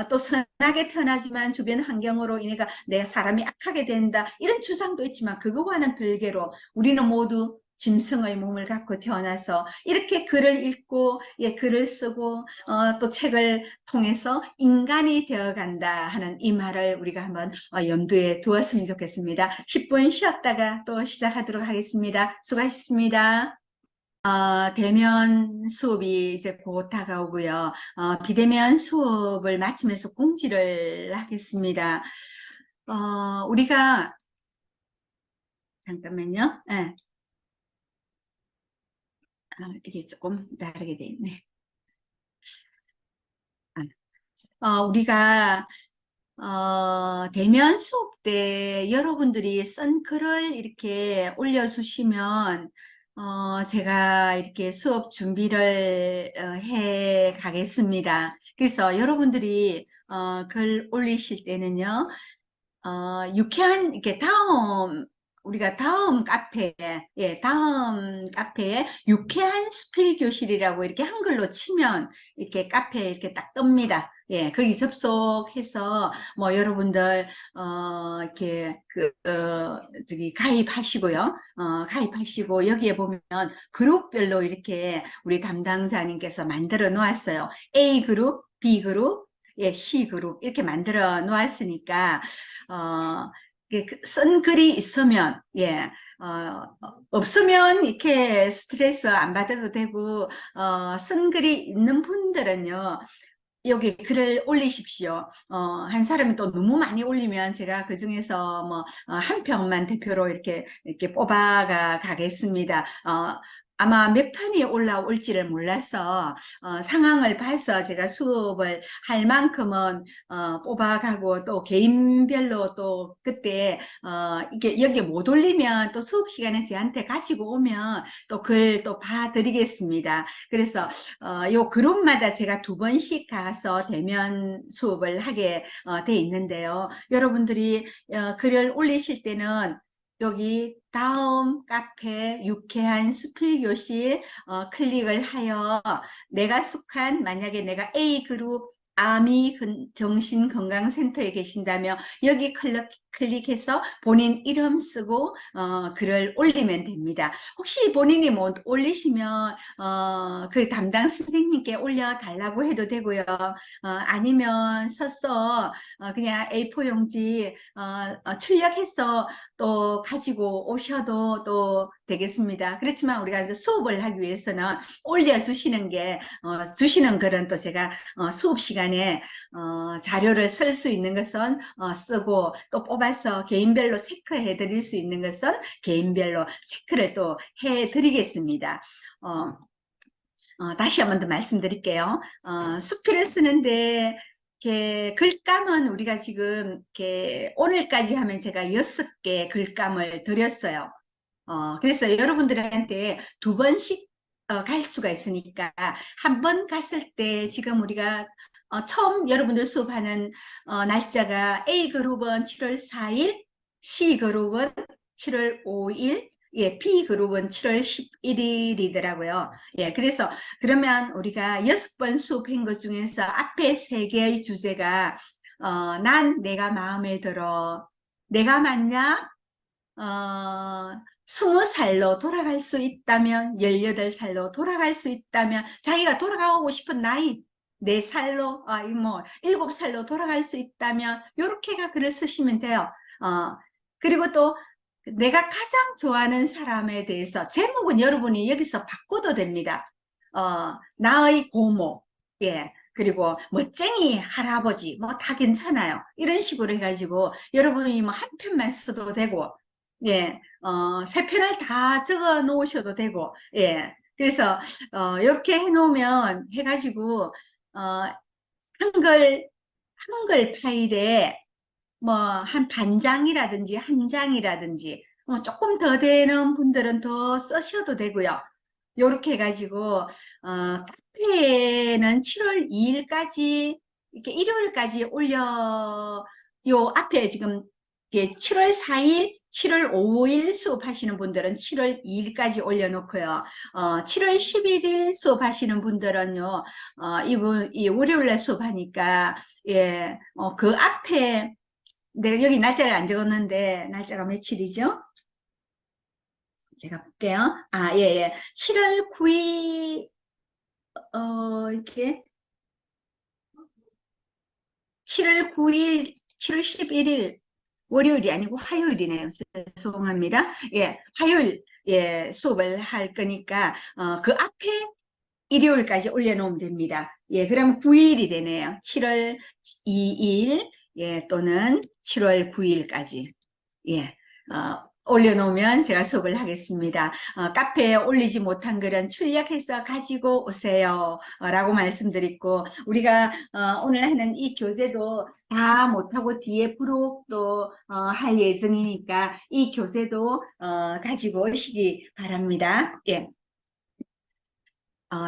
또 선하게 태어나지만 주변 환경으로 인해가 내가 사람이 악하게 된다 이런 주장도 있지만 그거와는 별개로 우리는 모두 짐승의 몸을 갖고 태어나서 이렇게 글을 읽고 글을 쓰고 또 책을 통해서 인간이 되어간다 하는 이 말을 우리가 한번 염두에 두었으면 좋겠습니다. 10분 쉬었다가 또 시작하도록 하겠습니다. 수고하셨습니다. 대면 수업이 이제 곧 다가오고요. 비대면 수업을 마치면서 공지를 하겠습니다. 우리가 잠깐만요. 네. 이게 조금 다르게 돼 있네. 우리가 대면 수업 때 여러분들이 쓴 글을 이렇게 올려주시면 제가 이렇게 수업 준비를 해 가겠습니다. 그래서 여러분들이 글 올리실 때는요, 유쾌한, 이렇게 우리가 다음 카페에 유쾌한 수필 교실이라고 이렇게 한글로 치면 이렇게 카페에 이렇게 딱 뜹니다. 예, 거기 접속해서 여러분들, 이렇게 가입하시고요. 가입하시고 여기에 보면 그룹별로 이렇게 우리 담당자님께서 만들어 놓았어요. A 그룹, B 그룹, C 그룹 이렇게 만들어 놓았으니까, 쓴 글이 있으면, 없으면 이렇게 스트레스 안 받아도 되고, 쓴 글이 있는 분들은요, 여기 글을 올리십시오. 한 사람이 또 너무 많이 올리면 제가 그 중에서 한 편만 대표로 이렇게 뽑아가 가겠습니다. 아마 몇 편이 올라올지를 몰라서 상황을 봐서 제가 수업을 할 만큼은 뽑아가고 또 개인별로 또 그때 이게 여기 못 올리면 또 수업 시간에 저한테 가지고 오면 또 글 또 봐드리겠습니다. 그래서 요 그룹마다 제가 2번씩 가서 대면 수업을 하게 돼 있는데요. 여러분들이 글을 올리실 때는 여기 다음 카페 유쾌한 수필교실 클릭을 하여 내가 속한 만약에 내가 A그룹 아미 정신건강센터에 계신다면 여기 클릭해서 본인 이름 쓰고 글을 올리면 됩니다. 혹시 본인이 못 올리시면 그 담당 선생님께 올려달라고 해도 되고요. 아니면 서서 그냥 A4 용지 출력해서 또 가지고 오셔도 또 되겠습니다. 그렇지만 우리가 이제 수업을 하기 위해서는 올려주시는 게 주시는 글은 또 제가 수업 시간에 자료를 쓸 수 있는 것은 쓰고 또 뽑아서 개인별로 체크해 드릴 수 있는 것은 개인별로 체크를 또 해 드리겠습니다. 다시 한 번 더 말씀드릴게요. 수필을 쓰는데 이렇게 글감은 우리가 지금 이렇게 오늘까지 하면 제가 6개 글감을 드렸어요. 그래서 여러분들한테 2번씩 갈 수가 있으니까 한 번 갔을 때 지금 우리가 처음 여러분들 수업하는 날짜가 A그룹은 7월 4일, C그룹은 7월 5일, B그룹은 7월 11일이더라고요. 그래서 그러면 우리가 6번 수업한 것 중에서 앞에 3개의 주제가 난 내가 마음에 들어, 내가 맞냐? 20살로 돌아갈 수 있다면, 18살로 돌아갈 수 있다면, 자기가 돌아가고 싶은 나이, 4살로, 7살로 돌아갈 수 있다면, 요렇게가 글을 쓰시면 돼요. 그리고 또, 내가 가장 좋아하는 사람에 대해서, 제목은 여러분이 여기서 바꿔도 됩니다. 나의 고모, 그리고 멋쟁이 할아버지, 뭐 다 괜찮아요. 이런 식으로 해가지고 여러분이 뭐 한 편만 써도 되고, 예, 세 편을 다 적어 놓으셔도 되고, 예. 그래서, 이렇게 해놓으면 해가지고, 한글, 한글 파일에 뭐, 한 반 장이라든지 한 장이라든지, 조금 더 되는 분들은 더 쓰셔도 되고요. 요렇게 해가지고, 카페에는 7월 2일까지, 이렇게 일요일까지 요 앞에 지금, 이게 7월 4일, 7월 5일 수업하시는 분들은 7월 2일까지 올려놓고요. 7월 11일 수업하시는 분들은요, 이 월요일날 수업하니까, 예, 그 앞에, 내가 여기 날짜를 안 적었는데, 날짜가 며칠이죠? 제가 볼게요. 아, 예, 예. 7월 9일, 이렇게, 7월 9일, 7월 11일, 월요일이 아니고 화요일이네요. 죄송합니다. 예, 화요일, 예, 수업을 할 거니까, 그 앞에 일요일까지 올려놓으면 됩니다. 예, 그럼 9일이 되네요. 7월 2일, 예, 또는 7월 9일까지. 예, 올려놓으면 제가 수업을 하겠습니다. 카페에 올리지 못한 글은 출력해서 가지고 오세요. 라고 말씀드리고, 우리가 오늘 하는 이 교재도 다 못하고 뒤에 부록도 할 예정이니까 이 교재도 가지고 오시기 바랍니다. 예.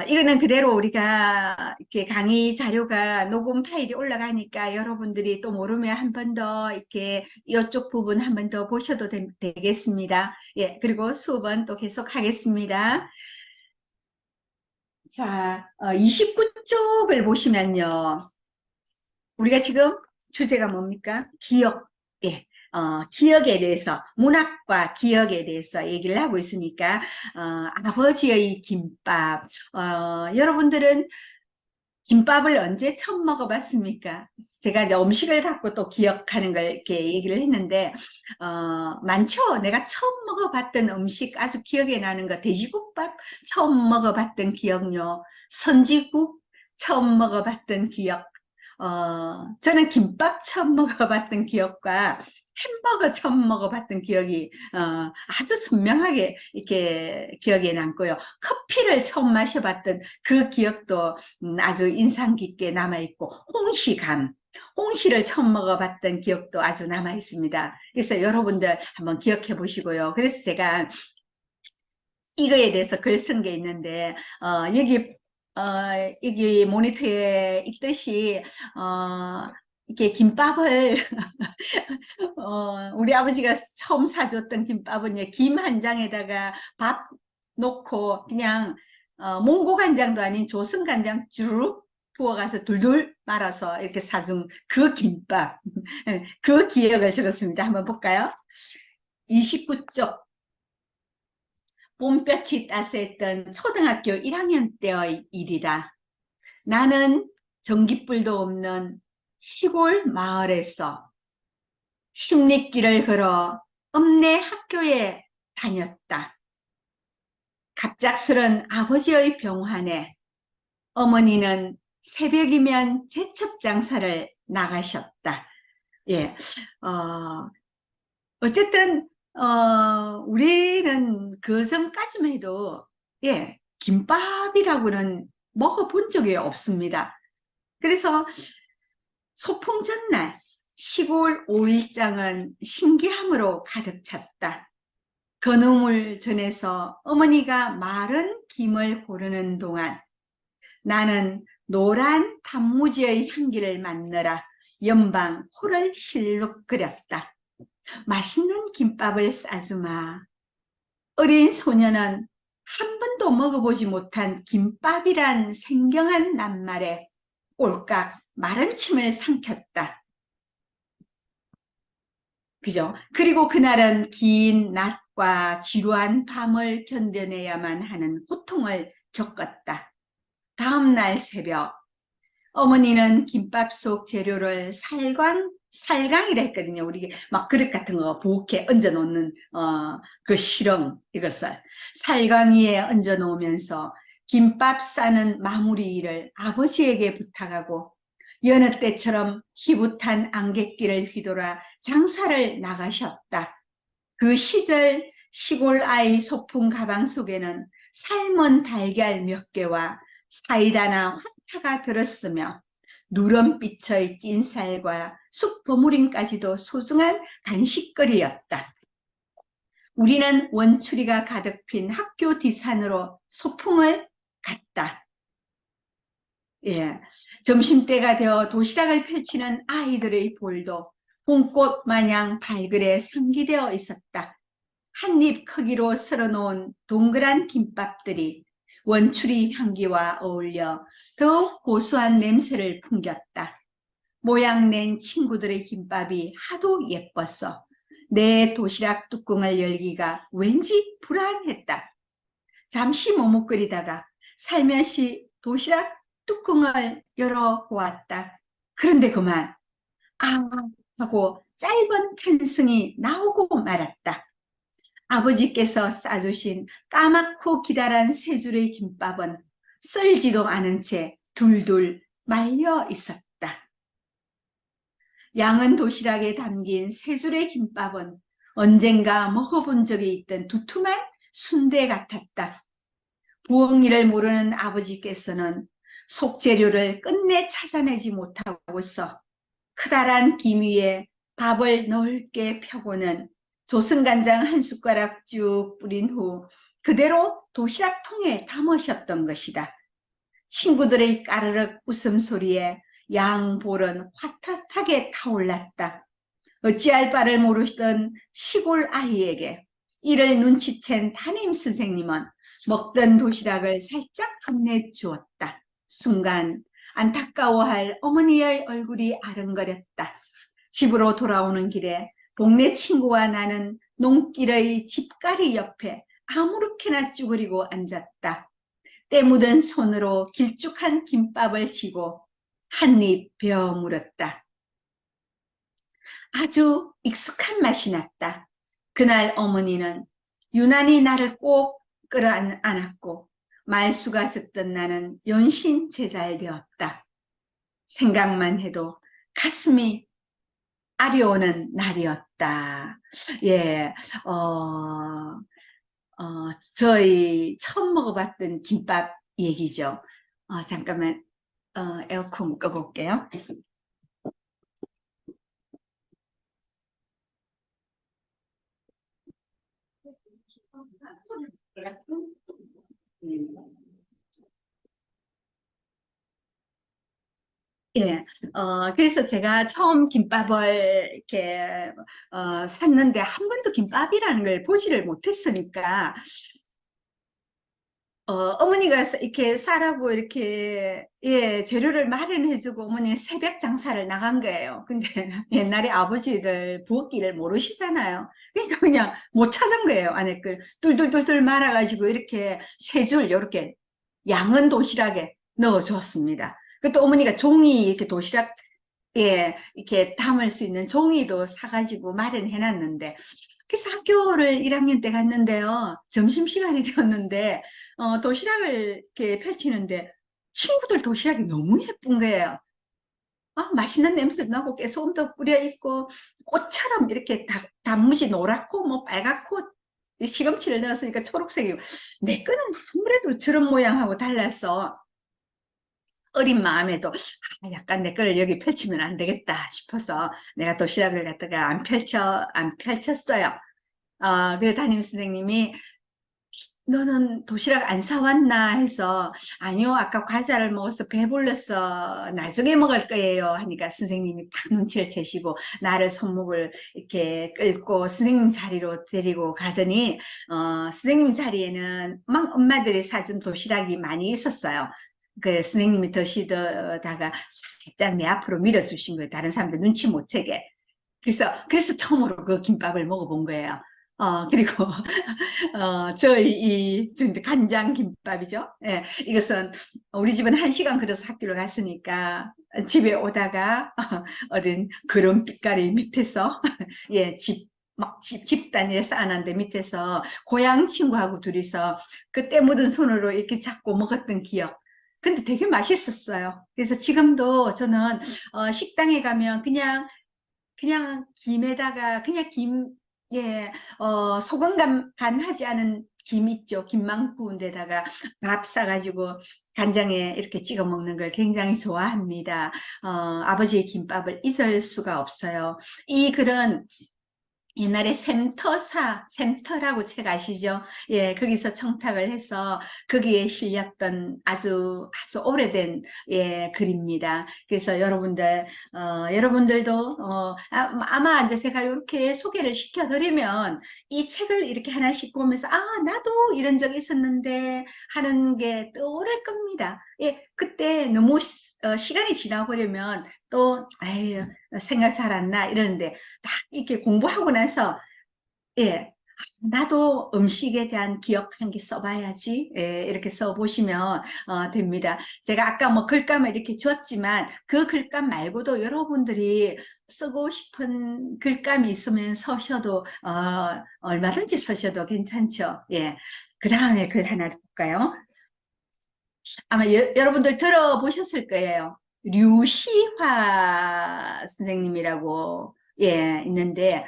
이거는 그대로 우리가 이렇게 강의 자료가 녹음 파일이 올라가니까 여러분들이 또 모르면 한 번 더 이렇게 이쪽 부분 한 번 더 보셔도 되겠습니다. 예, 그리고 수업은 또 계속 하겠습니다. 자, 29쪽을 보시면요. 우리가 지금 주제가 뭡니까? 기억. 예. 기억에 대해서, 문학과 기억에 대해서 얘기를 하고 있으니까, 아버지의 김밥. 여러분들은 김밥을 언제 처음 먹어봤습니까? 제가 이제 음식을 갖고 또 기억하는 걸 이렇게 얘기를 했는데, 많죠? 내가 처음 먹어봤던 음식 아주 기억에 나는 거, 돼지국밥 처음 먹어봤던 기억요. 선지국 처음 먹어봤던 기억. 저는 김밥 처음 먹어봤던 기억과 햄버거 처음 먹어봤던 기억이 아주 선명하게 이렇게 기억에 남고요. 커피를 처음 마셔봤던 그 기억도 아주 인상 깊게 남아있고, 홍시를 처음 먹어봤던 기억도 아주 남아있습니다. 그래서 여러분들 한번 기억해 보시고요. 그래서 제가 이거에 대해서 글 쓴 게 있는데, 여기 모니터에 있듯이, 이렇게 김밥을, 우리 아버지가 처음 사줬던 김밥은 김 한 장에다가 밥 넣고 그냥, 몽고 간장도 아닌 조선 간장 주르륵 부어가서 둘둘 말아서 이렇게 사준 그 김밥. 그 기억을 적었습니다. 한번 볼까요? 29쪽. 봄볕이 따스했던 초등학교 1학년 때의 일이다. 나는 전깃불도 없는 시골 마을에서 십리길을 걸어 읍내 학교에 다녔다. 갑작스런 아버지의 병환에 어머니는 새벽이면 제첩 장사를 나가셨다. 예, 어쨌든 우리는 그 전까지만 해도 예, 김밥이라고는 먹어본 적이 없습니다. 그래서 소풍 전날 시골 오일장은 신기함으로 가득 찼다. 건어물 전에서 어머니가 마른 김을 고르는 동안 나는 노란 단무지의 향기를 맡느라 연방 코를 실룩거렸다. 맛있는 김밥을 싸주마. 어린 소녀는 한 번도 먹어보지 못한 김밥이란 생경한 낱말에 꼴깍 마른 침을 삼켰다. 그죠? 그리고 그날은 긴 낮과 지루한 밤을 견뎌내야만 하는 고통을 겪었다. 다음날 새벽, 어머니는 김밥 속 재료를 살강이라 했거든요. 우리 막 그릇 같은 거 부엌에 얹어 놓는 그 실ong 이것을 살강이에 얹어 놓으면서 김밥 싸는 마무리 일을 아버지에게 부탁하고 여느 때처럼 희붓한 안갯길을 휘돌아 장사를 나가셨다. 그 시절 시골 아이 소풍 가방 속에는 삶은 달걀 몇 개와 사이다나 화타가 들었으며 누런빛의 찐살과 쑥버무림까지도 소중한 간식거리였다. 우리는 원추리가 가득 핀 학교 뒷산으로 소풍을 갔다. 예, 점심때가 되어 도시락을 펼치는 아이들의 볼도 봄꽃 마냥 발그레 상기되어 있었다. 한 입 크기로 썰어놓은 동그란 김밥들이 원추리 향기와 어울려 더욱 고소한 냄새를 풍겼다. 모양낸 친구들의 김밥이 하도 예뻤어. 내 도시락 뚜껑을 열기가 왠지 불안했다. 잠시 머뭇거리다가 살며시 도시락 뚜껑을 열어보았다. 그런데 그만 아 하고 짧은 탄성이 나오고 말았다. 아버지께서 싸주신 까맣고 기다란 세 줄의 김밥은 썰지도 않은 채 둘둘 말려 있었다. 양은 도시락에 담긴 세 줄의 김밥은 언젠가 먹어본 적이 있던 두툼한 순대 같았다. 부엌일을 모르는 아버지께서는 속재료를 끝내 찾아내지 못하고서 크다란 김 위에 밥을 넓게 펴고는 조승간장 한 숟가락 쭉 뿌린 후 그대로 도시락통에 담으셨던 것이다. 친구들의 까르륵 웃음소리에 양볼은 화탓하게 타올랐다. 어찌할 바를 모르시던 시골 아이에게 이를 눈치챈 담임 선생님은 먹던 도시락을 살짝 건네주었다. 순간 안타까워할 어머니의 얼굴이 아른거렸다. 집으로 돌아오는 길에 동네 친구와 나는 농길의 집가리 옆에 아무렇게나 쭈그리고 앉았다. 때 묻은 손으로 길쭉한 김밥을 쥐고 한 입 베어 물었다. 아주 익숙한 맛이 났다. 그날 어머니는 유난히 나를 꼭 끌어안았고 말수가 적던 나는 연신 제잘되었다. 생각만 해도 가슴이 아려오는 날이었다. 예, 저희 처음 먹어봤던 김밥 얘기죠. 잠깐만, 에어컨 꺼볼게요. 예, 그래서 제가 처음 김밥을 이렇게, 샀는데 한 번도 김밥이라는 걸 보지를 못했으니까, 어머니가 이렇게 싸라고 이렇게, 예, 재료를 마련해주고 어머니 새벽 장사를 나간 거예요. 근데 옛날에 아버지들 부엌길을 모르시잖아요. 그러니까 그냥 못 찾은 거예요. 안에 그 뚫뚫뚫뚫 말아가지고 이렇게 세 줄, 이렇게 양은 도시락에 넣어줬습니다. 그또 어머니가 종이 이렇게 도시락, 예, 이렇게 담을 수 있는 종이도 사가지고 마련해놨는데, 그래서 학교를 1학년 때 갔는데요. 점심시간이 되었는데, 도시락을 이렇게 펼치는데, 친구들 도시락이 너무 예쁜 거예요. 맛있는 냄새 나고, 깨소금도 뿌려 있고, 꽃처럼 이렇게 단무지 노랗고, 뭐 빨갛고, 시금치를 넣었으니까 초록색이고, 내 거는 아무래도 저런 모양하고 달라서, 어린 마음에도 약간 내 거를 여기 펼치면 안 되겠다 싶어서 내가 도시락을 갖다가 안 펼쳤어요. 그래 담임 선생님이 너는 도시락 안 사왔나 해서 아니요 아까 과자를 먹어서 배불러서 나중에 먹을 거예요 하니까 선생님이 딱 눈치를 채시고 나를 손목을 이렇게 끌고 선생님 자리로 데리고 가더니 선생님 자리에는 막 엄마들이 사준 도시락이 많이 있었어요. 그 선생님이 드시다가 살짝 내 앞으로 밀어주신 거예요. 다른 사람들 눈치 못 채게. 그래서 처음으로 그 김밥을 먹어본 거예요. 그리고, 저희 간장 김밥이죠. 예, 이것은 우리 집은 1시간 걸어서 학교를 갔으니까 집에 오다가 어딘 그런 빛깔이 밑에서, 예, 집 막 집단위에 쌓아놨는데 밑에서 고향 친구하고 둘이서 그때 묻은 손으로 이렇게 잡고 먹었던 기억. 근데 되게 맛있었어요. 그래서 지금도 저는 식당에 가면 그냥 김에다가 그냥 김, 예, 소금 간하지 않은 김 있죠. 김만 구운 데다가 밥 싸가지고 간장에 이렇게 찍어 먹는 걸 굉장히 좋아합니다. 아버지의 김밥을 잊을 수가 없어요. 이 글은 옛날에 샘터라고 책 아시죠? 예, 거기서 청탁을 해서 거기에 실렸던 아주 오래된, 예, 글입니다. 그래서 여러분들도, 아마 이제 제가 이렇게 소개를 시켜드리면 이 책을 이렇게 하나씩 보면서, 나도 이런 적이 있었는데 하는 게 떠오를 겁니다. 예, 그때 너무 시간이 지나버리면 또, 아유, 생각 잘 안 나, 이러는데 딱 이렇게 공부하고 나서, 예, 나도 음식에 대한 기억 한 개 써봐야지. 예, 이렇게 써보시면 됩니다. 제가 아까 뭐 글감을 이렇게 줬지만 그 글감 말고도 여러분들이 쓰고 싶은 글감이 있으면 써셔도 얼마든지 쓰셔도 괜찮죠. 예, 그 다음에 글 하나 볼까요? 아마 여러분들 들어보셨을 거예요. 류시화 선생님이라고, 예, 있는데,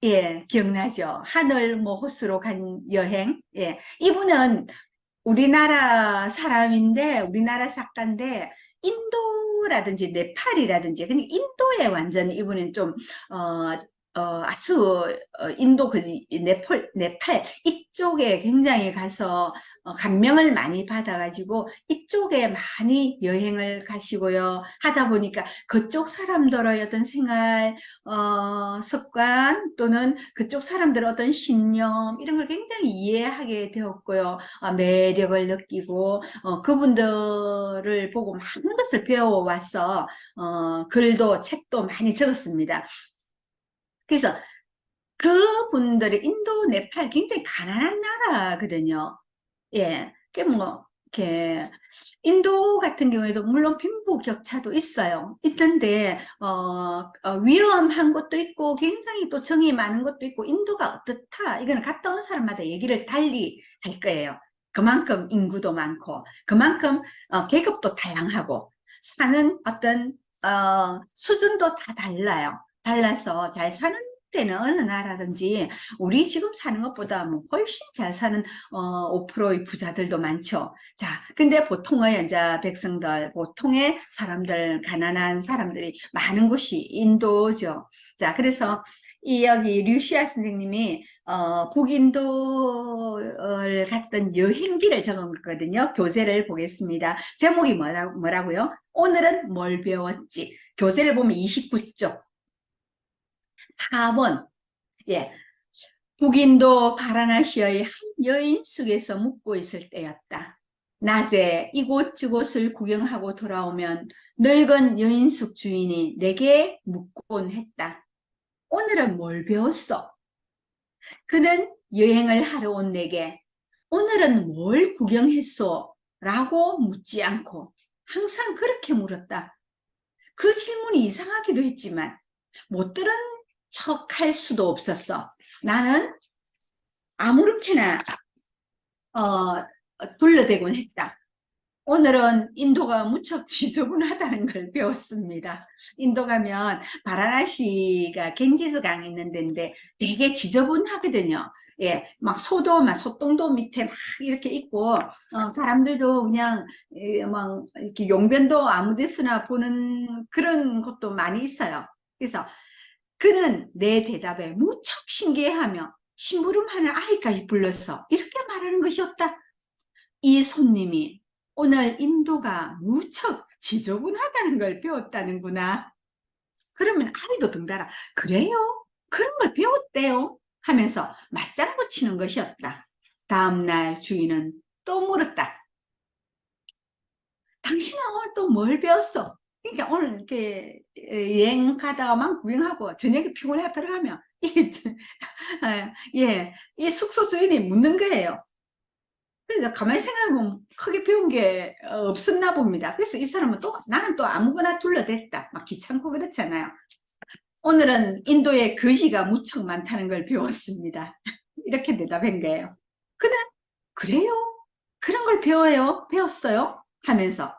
예, 기억나죠? 하늘 뭐 호수로 간 여행. 예, 이분은 우리나라 작가인데, 인도라든지 네팔이라든지, 그냥 인도에 완전 이분은 좀, 아주, 인도, 네팔 이쪽에 굉장히 가서 감명을 많이 받아가지고, 이쪽에 많이 여행을 가시고요. 하다 보니까 그쪽 사람들의 어떤 생활, 습관 또는 그쪽 사람들의 어떤 신념, 이런 걸 굉장히 이해하게 되었고요. 매력을 느끼고 그분들을 보고 많은 것을 배워와서 글도 책도 많이 적었습니다. 그래서 그분들이 인도, 네팔 굉장히 가난한 나라거든요. 예, 이렇게 인도 같은 경우에도 물론 빈부격차도 있어요. 있던데 위험한 것도 있고 굉장히 또 정이 많은 것도 있고 인도가 어떻다. 이거는 갔다 온 사람마다 얘기를 달리 할 거예요. 그만큼 인구도 많고 그만큼 계급도 다양하고 사는 어떤 수준도 다 달라요. 달라서 잘 사는 때는 어느 나라든지 우리 지금 사는 것보다 뭐 훨씬 잘 사는 5%의 부자들도 많죠. 자, 근데 보통의 이제 백성들, 보통의 사람들, 가난한 사람들이 많은 곳이 인도죠. 자, 그래서 이 여기 류시아 선생님이 북인도를 갔던 여행기를 적은 거거든요. 교재를 보겠습니다. 제목이 뭐라고요? 오늘은 뭘 배웠지? 교재를 보면 29쪽. 4번. 예. 북인도 바라나시의 한 여인숙에서 묵고 있을 때였다. 낮에 이곳저곳을 구경하고 돌아오면 늙은 여인숙 주인이 내게 묻곤 했다. 오늘은 뭘 배웠어? 그는 여행을 하러 온 내게 오늘은 뭘 구경했어? 라고 묻지 않고 항상 그렇게 물었다. 그 질문이 이상하기도 했지만 못 들은 척 할 수도 없었어. 나는 아무렇게나 둘러대곤 했다. 오늘은 인도가 무척 지저분하다는 걸 배웠습니다. 인도 가면 바라나시가 겐지스 강 있는 데인데 되게 지저분하거든요. 예, 막 소똥도 밑에 막 이렇게 있고, 사람들도 그냥, 막, 이렇게 용변도 아무 데서나 보는 그런 것도 많이 있어요. 그래서 그는 내 대답에 무척 신기해하며 심부름하는 아이까지 불러서 이렇게 말하는 것이었다. 이 손님이 오늘 인도가 무척 지저분하다는 걸 배웠다는구나. 그러면 아이도 덩달아 그래요? 그런 걸 배웠대요? 하면서 맞장구 치는 것이었다. 다음날 주인은 또 물었다. 당신은 오늘 또 뭘 배웠어? 그러니까 오늘 이렇게 여행 가다가 막 구경하고 저녁에 피곤해가 들어가면 예, 이 숙소 주인이 묻는 거예요. 그래서 가만히 생각해보면 크게 배운 게 없었나 봅니다. 그래서 이 사람은 또 나는 또 아무거나 둘러댔다. 막 귀찮고 그렇잖아요. 오늘은 인도에 거지가 무척 많다는 걸 배웠습니다. 이렇게 대답한 거예요. 그냥, 그래요? 그런 걸 배웠어요? 하면서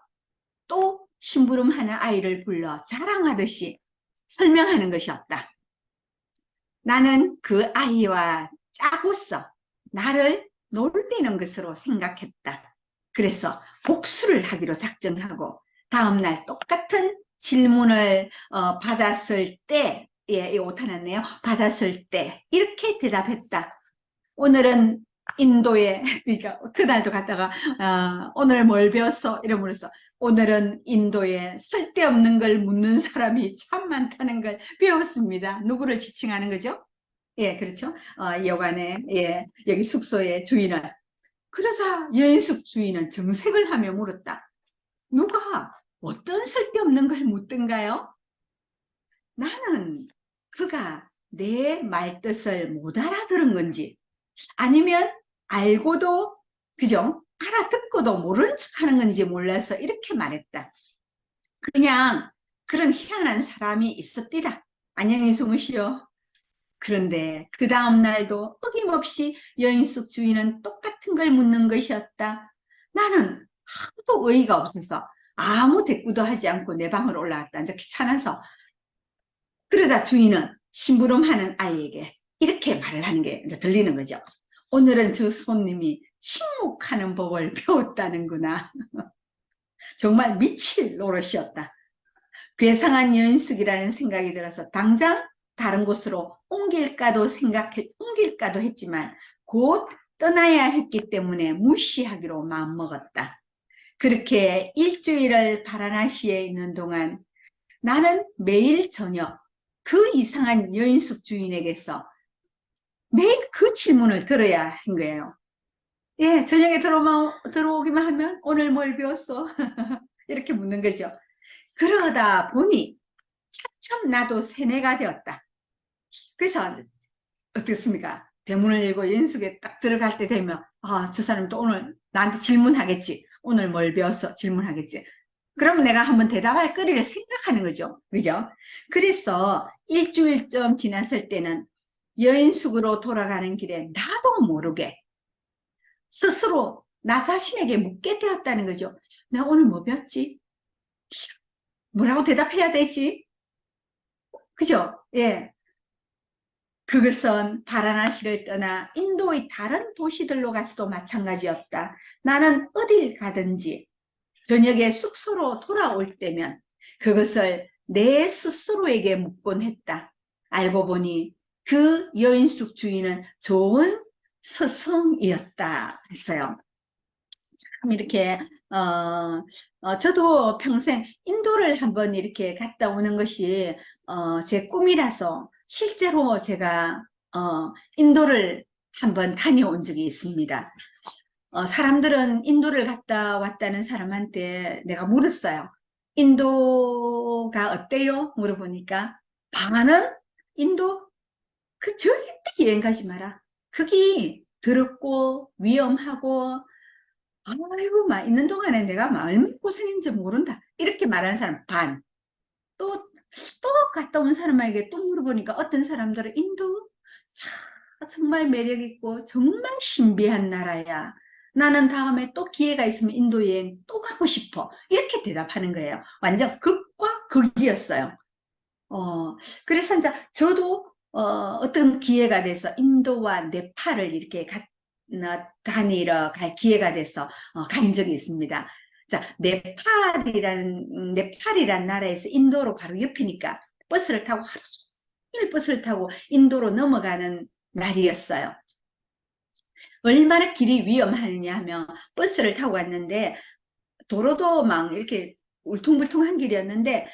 또 심부름하는 아이를 불러 자랑하듯이 설명하는 것이었다. 나는 그 아이와 짜고서 나를 놀리는 것으로 생각했다. 그래서 복수를 하기로 작정하고 다음날 똑같은 질문을 받았을 때, 예, 이거 오타났네요. 받았을 때 이렇게 대답했다. 오늘은 인도에, 그러니까 그날도 갔다가 오늘 뭘 배웠어? 이러면서 오늘은 인도에 쓸데없는 걸 묻는 사람이 참 많다는 걸 배웠습니다. 누구를 지칭하는 거죠? 예, 그렇죠. 여관에, 예, 여기 숙소의 주인은. 그러자 여인숙 주인은 정색을 하며 물었다. 누가 어떤 쓸데없는 걸 묻던가요? 나는 그가 내 말뜻을 못 알아들은 건지 아니면 알고도, 그죠? 알아듣고도 모른 척 하는 건지 몰라서 이렇게 말했다. 그냥 그런 희한한 사람이 있었디다. 안녕히 주무시오. 그런데 그 다음 날도 어김없이 여인숙 주인은 똑같은 걸 묻는 것이었다. 나는 하나도 어이가 없어서 아무 대꾸도 하지 않고 내 방으로 올라갔다. 이제 귀찮아서. 그러자 주인은 심부름하는 아이에게 이렇게 말을 하는 게 이제 들리는 거죠. 오늘은 저 손님이 침묵하는 법을 배웠다는구나. 정말 미칠 노릇이었다. 괴상한 여인숙이라는 생각이 들어서 당장 다른 곳으로 옮길까도 했지만 곧 떠나야 했기 때문에 무시하기로 마음먹었다. 그렇게 일주일을 바라나시에 있는 동안 나는 매일 저녁 그 이상한 여인숙 주인에게서 매일 그 질문을 들어야 한 거예요. 예, 저녁에 들어오기만 하면 오늘 뭘 배웠어? 이렇게 묻는 거죠. 그러다 보니 차츰 나도 세뇌가 되었다. 그래서 어떻습니까? 대문을 열고 연숙에 딱 들어갈 때 되면 저 사람 또 오늘 나한테 질문하겠지. 오늘 뭘 배웠어? 질문하겠지. 그러면 내가 한번 대답할 거리를 생각하는 거죠. 그죠? 그래서 일주일쯤 지났을 때는 여인숙으로 돌아가는 길에 나도 모르게 스스로 나 자신에게 묻게 되었다는 거죠. 내가 오늘 뭐 배웠지? 뭐라고 대답해야 되지? 그죠? 예. 그것은 바라나시를 떠나 인도의 다른 도시들로 가서도 마찬가지였다. 나는 어딜 가든지 저녁에 숙소로 돌아올 때면 그것을 내 스스로에게 묻곤 했다. 알고 보니 그 여인숙 주인은 좋은 스승이었다 했어요. 참 이렇게 저도 평생 인도를 한번 이렇게 갔다 오는 것이 제 꿈이라서 실제로 제가 인도를 한번 다녀온 적이 있습니다. 사람들은 인도를 갔다 왔다는 사람한테 내가 물었어요. 인도가 어때요? 물어보니까 반은 인도 그 절대 여행 가지 마라. 거기 더럽고 위험하고 아이고 막 있는 동안에 내가 막 얼마나 고생했는지 모른다. 이렇게 말하는 사람 반. 또, 또 갔다 온 사람에게 또 물어보니까 어떤 사람들은 인도 정말 매력 있고 정말 신비한 나라야. 나는 다음에 또 기회가 있으면 인도 여행 또 가고 싶어. 이렇게 대답하는 거예요. 완전 극과 극이었어요. 그래서 이제 저도 어떤 기회가 돼서 인도와 네팔을 이렇게 다니러 갈 기회가 돼서 간 적이 있습니다. 자, 네팔이란 나라에서 인도로 바로 옆이니까 버스를 타고 하루 종일 버스를 타고 인도로 넘어가는 날이었어요. 얼마나 길이 위험하느냐 하면 버스를 타고 갔는데 도로도 막 이렇게 울퉁불퉁한 길이었는데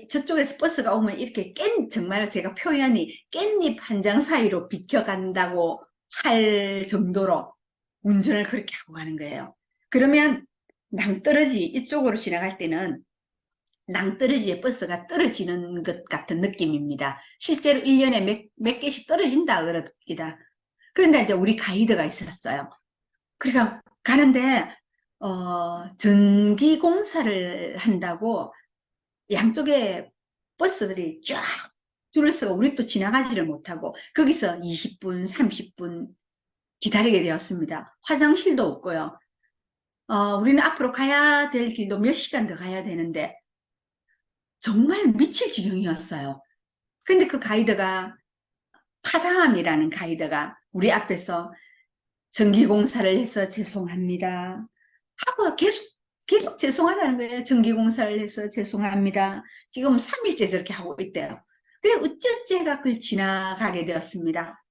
저쪽에서 버스가 오면 이렇게 정말 제가 표현이 깻잎 한 장 사이로 비켜간다고 할 정도로 운전을 그렇게 하고 가는 거예요. 그러면 낭떠러지 이쪽으로 지나갈 때는 낭떠러지에 버스가 떨어지는 것 같은 느낌입니다. 실제로 1년에 몇 개씩 떨어진다 그럽니다. 그런데 이제 우리 가이드가 있었어요. 그러니까 가는데 전기 공사를 한다고 양쪽에 버스들이 쫙 줄을 서고 우리 또 지나가지를 못하고 거기서 20분, 30분 기다리게 되었습니다. 화장실도 없고요. 우리는 앞으로 가야 될 길도 몇 시간 더 가야 되는데 정말 미칠 지경이었어요. 근데 그 가이드가 파담이라는 가이드가 우리 앞에서 전기공사를 해서 죄송합니다 하고 계속 죄송하다는 거예요. 전기공사를 해서 죄송합니다. 지금 3일째 저렇게 하고 있대요. 그래 어쩌제가 그걸 지나가게 되었습니다.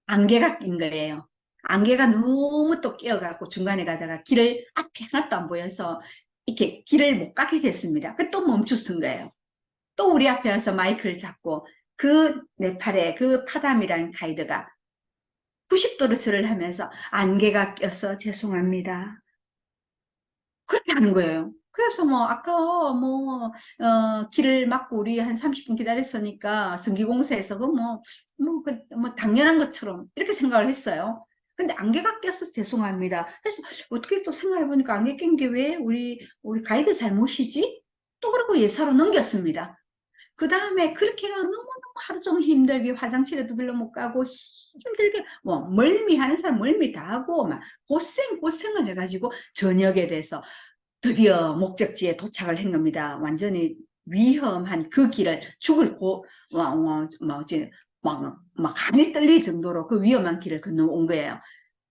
안개가 낀 거예요. 안개가 너무 또 끼어갖고 중간에 가다가 길을 앞이 하나도 안 보여서 이렇게 길을 못 가게 됐습니다. 그 또 멈추선 거예요. 또 우리 앞에 와서 마이크를 잡고 그 네팔의 그 파담이라는 가이드가 90도로 절을 하면서 안개가 껴서 죄송합니다. 그렇게 하는 거예요. 그래서 뭐 아까 뭐 길을 막고 우리 한 30분 기다렸으니까 전기공사에서 그 당연한 것처럼 이렇게 생각을 했어요. 근데 안개가 껴서 죄송합니다. 그래서 어떻게 또 생각해 보니까 안개 낀 게 왜 우리 가이드 잘못이지? 또 그러고 예사로 넘겼습니다. 그 다음에 그렇게가 너무너무 하루 종일 힘들게 화장실에도 별로 못 가고 힘들게 뭐 멀미하는 사람 멀미 다 하고 막 고생을 해가지고 저녁에 돼서 드디어 목적지에 도착을 한 겁니다. 완전히 위험한 그 길을 죽을 막 간이 떨릴 정도로 그 위험한 길을 건너온 거예요.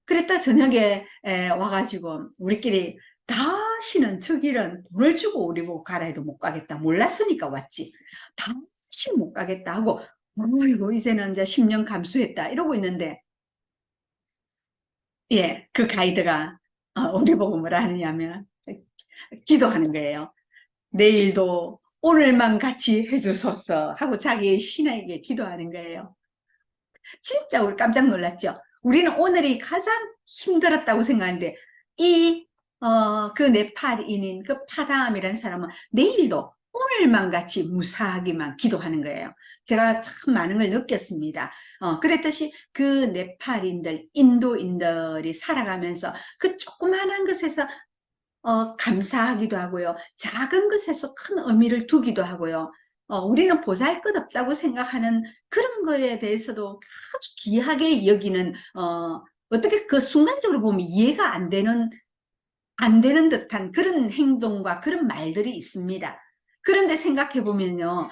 그랬다 저녁에 와가지고 우리끼리 다시는 저 길은 돈을 주고 우리 보고 가라 해도 못 가겠다. 몰랐으니까 왔지. 다시 못 가겠다 하고 어이구 이제는 이제 10년 감수했다 이러고 있는데 예, 그 가이드가 우리 보고 뭐라 하느냐면 기도하는 거예요. 내일도 오늘만 같이 해주소서 하고 자기의 신에게 기도하는 거예요. 진짜 우리 깜짝 놀랐죠. 우리는 오늘이 가장 힘들었다고 생각하는데 그 네팔인인 그 파담이라는 사람은 내일도 오늘만 같이 무사하게만 기도하는 거예요. 제가 참 많은 걸 느꼈습니다. 그랬듯이 그 네팔인들, 인도인들이 살아가면서 그 조그마한 것에서 감사하기도 하고요. 작은 것에서 큰 의미를 두기도 하고요. 우리는 보잘것없다고 생각하는 그런 거에 대해서도 아주 귀하게 여기는, 어떻게 그 순간적으로 보면 이해가 안 되는 듯한 그런 행동과 그런 말들이 있습니다. 그런데 생각해 보면요.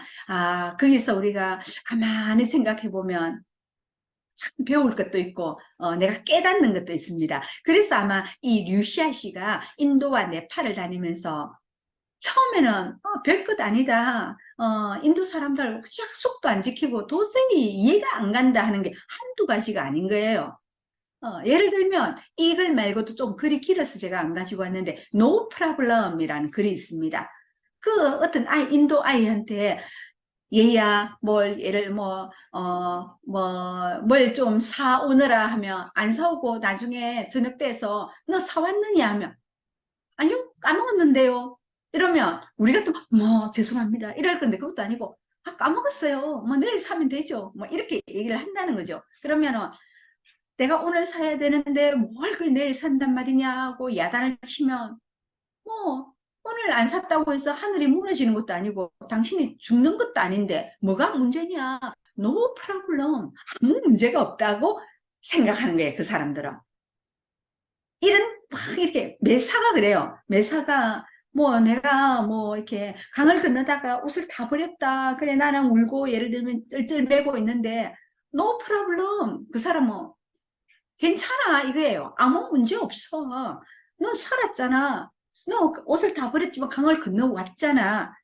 거기서 우리가 가만히 생각해 보면 참 배울 것도 있고 내가 깨닫는 것도 있습니다. 그래서 아마 이 류시아 씨가 인도와 네팔을 다니면서 처음에는 별것 아니다. 인도 사람들 약속도 안 지키고 도저히 이해가 안 간다 하는 게 한두 가지가 아닌 거예요. 예를 들면 이글 말고도 좀 글이 길어서 제가 안 가지고 왔는데 No problem이라는 글이 있습니다. 그 어떤 인도 아이한테 얘야, 뭘 좀 사오느라 하면 안 사오고 나중에 저녁 때서 너 사왔느냐 하면 아니요, 까먹었는데요. 이러면 우리가 또 죄송합니다. 이럴 건데 그것도 아니고 까먹었어요. 뭐 내일 사면 되죠. 뭐 이렇게 얘기를 한다는 거죠. 그러면은 내가 오늘 사야 되는데 뭘 그걸 내일 산단 말이냐고 야단을 치면 뭐 오늘 안 샀다고 해서 하늘이 무너지는 것도 아니고 당신이 죽는 것도 아닌데 뭐가 문제냐? No problem. 아무 문제가 없다고 생각하는 거예요. 그 사람들은. 이런 막 이렇게 매사가 그래요. 매사가 뭐 내가 뭐 이렇게 강을 건너다가 옷을 다 버렸다. 그래 나는 울고 예를 들면 쩔쩔 매고 있는데 no problem. 그 사람은 괜찮아 이거예요. 아무 문제 없어. 넌 살았잖아. 너 옷을 다 버렸지만 강을 건너왔잖아.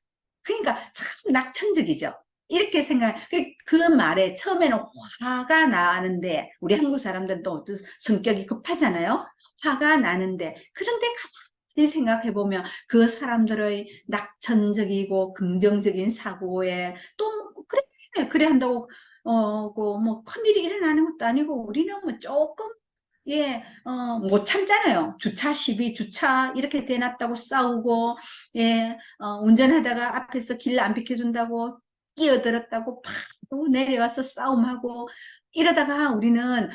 그러니까 참 낙천적이죠. 이렇게 생각, 그 말에 처음에는 화가 나는데, 우리 한국 사람들은 또 어떤 성격이 급하잖아요. 화가 나는데, 그런데 가만히 생각해보면 그 사람들의 낙천적이고 긍정적인 사고에 또, 그래 한다고, 뭐, 큰일이 일어나는 것도 아니고, 우리는 뭐 조금 예, 못 참잖아요. 주차 시비, 주차 이렇게 대놨다고 싸우고, 예, 운전하다가 앞에서 길 안 비켜준다고 끼어들었다고 팍 내려와서 싸움하고, 이러다가 우리는,